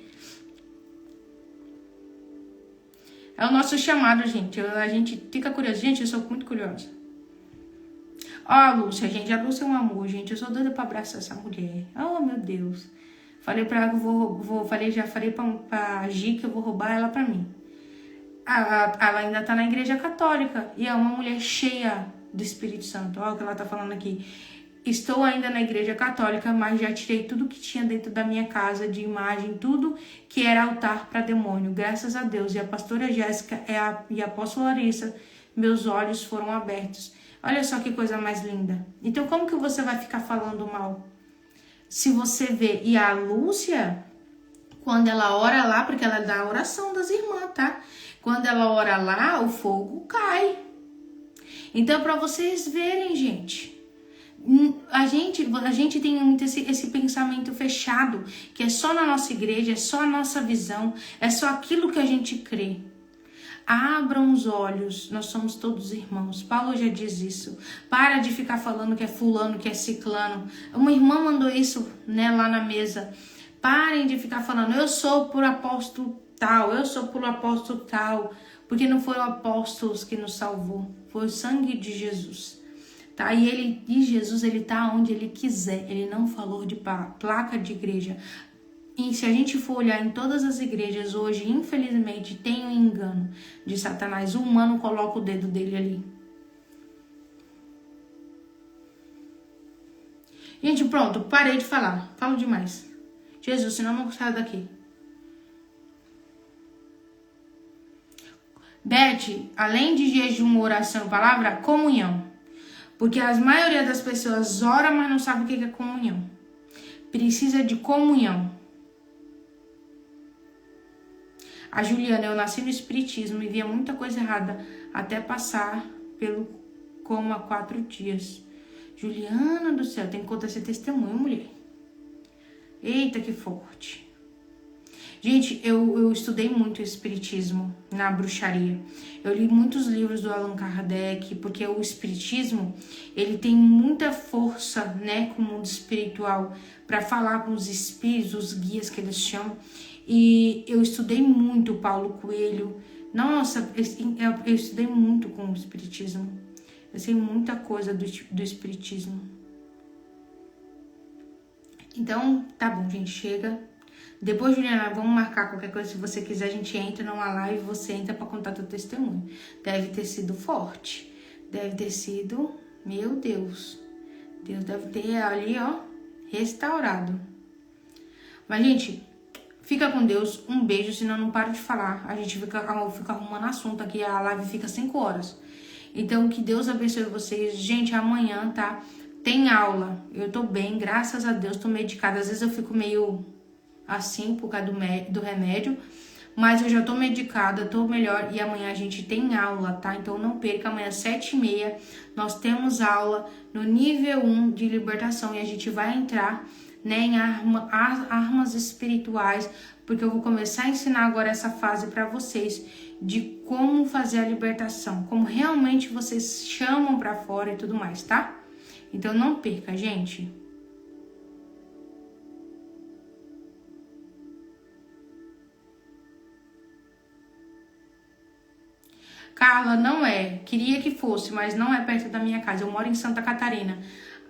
É o nosso chamado, gente. A gente fica curiosa. Gente, eu sou muito curiosa. Ó, Lúcia, gente. A Lúcia é um amor, gente. Eu sou doida pra abraçar essa mulher. Oh, meu Deus. Falei pra ela que já falei pra Gi que eu vou roubar ela pra mim. Ela ainda tá na igreja católica e é uma mulher cheia do Espírito Santo. Olha o que ela tá falando aqui. Estou ainda na igreja católica, mas já tirei tudo que tinha dentro da minha casa de imagem, tudo que era altar para demônio. Graças a Deus. E a pastora Jéssica e a apóstola Larissa, meus olhos foram abertos. Olha só que coisa mais linda. Então, como que você vai ficar falando mal? Se você vê, e a Lúcia, quando ela ora lá, porque ela dá a oração das irmãs, tá? Quando ela ora lá, o fogo cai. Então, para vocês verem, gente, a gente tem muito esse pensamento fechado, que é só na nossa igreja, é só a nossa visão, é só aquilo que a gente crê. Abram os olhos, nós somos todos irmãos. Paulo já diz isso. Para de ficar falando que é fulano, que é ciclano. Uma irmã mandou isso, né, lá na mesa. Parem de ficar falando, eu sou por apóstolo tal, eu sou por apóstolo tal. Porque não foi o apóstolo que nos salvou, foi o sangue de Jesus. Tá? E Jesus, ele tá onde ele quiser. Ele não falou de placa de igreja. E se a gente for olhar em todas as igrejas hoje, infelizmente, tem um engano de Satanás. O humano coloca o dedo dele ali. Gente, pronto, parei de falar. Falo demais. Jesus, senão eu não saio daqui. Beth, além de jejum, oração e palavra, comunhão. Porque a maioria das pessoas ora, mas não sabe o que é comunhão. Precisa de comunhão. A Juliana, eu nasci no espiritismo e via muita coisa errada até passar pelo coma há 4 dias. Juliana do céu, tem que contar esse testemunho, mulher. Eita, que forte. Gente, eu estudei muito o espiritismo na bruxaria. Eu li muitos livros do Allan Kardec, porque o espiritismo, ele tem muita força, né, com o mundo espiritual, para falar com os espíritos, os guias que eles chamam. E eu estudei muito o Paulo Coelho. Nossa, eu estudei muito com o espiritismo. Eu sei muita coisa do espiritismo. Então, tá bom, gente, chega. Depois, Juliana, vamos marcar qualquer coisa. Se você quiser, a gente entra numa live, você entra pra contar teu testemunho. Deve ter sido forte. Deve ter sido, meu Deus. Deus deve ter ali, ó, restaurado. Mas, gente, fica com Deus. Um beijo, senão eu não paro de falar. A gente fica arrumando assunto aqui. A live fica 5 horas. Então, que Deus abençoe vocês. Gente, amanhã, tá? Tem aula. Eu tô bem, graças a Deus. Tô medicada. Às vezes eu fico meio assim por causa do remédio, mas eu já tô medicada, tô melhor, e amanhã a gente tem aula, tá? Então não perca, amanhã às 7h30 nós temos aula no nível 1 de libertação e a gente vai entrar, né, em armas espirituais, porque eu vou começar a ensinar agora essa fase para vocês de como fazer a libertação, como realmente vocês chamam para fora e tudo mais, tá? Então não perca, gente. Carla, não é. Queria que fosse, mas não é perto da minha casa. Eu moro em Santa Catarina.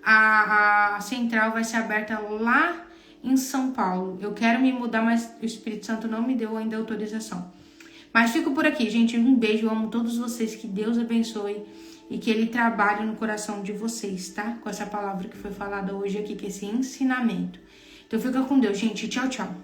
A central vai ser aberta lá em São Paulo. Eu quero me mudar, mas o Espírito Santo não me deu ainda autorização. Mas fico por aqui, gente. Um beijo. Eu amo todos vocês. Que Deus abençoe e que Ele trabalhe no coração de vocês, tá? Com essa palavra que foi falada hoje aqui, com esse ensinamento. Então fica com Deus, gente. Tchau, tchau.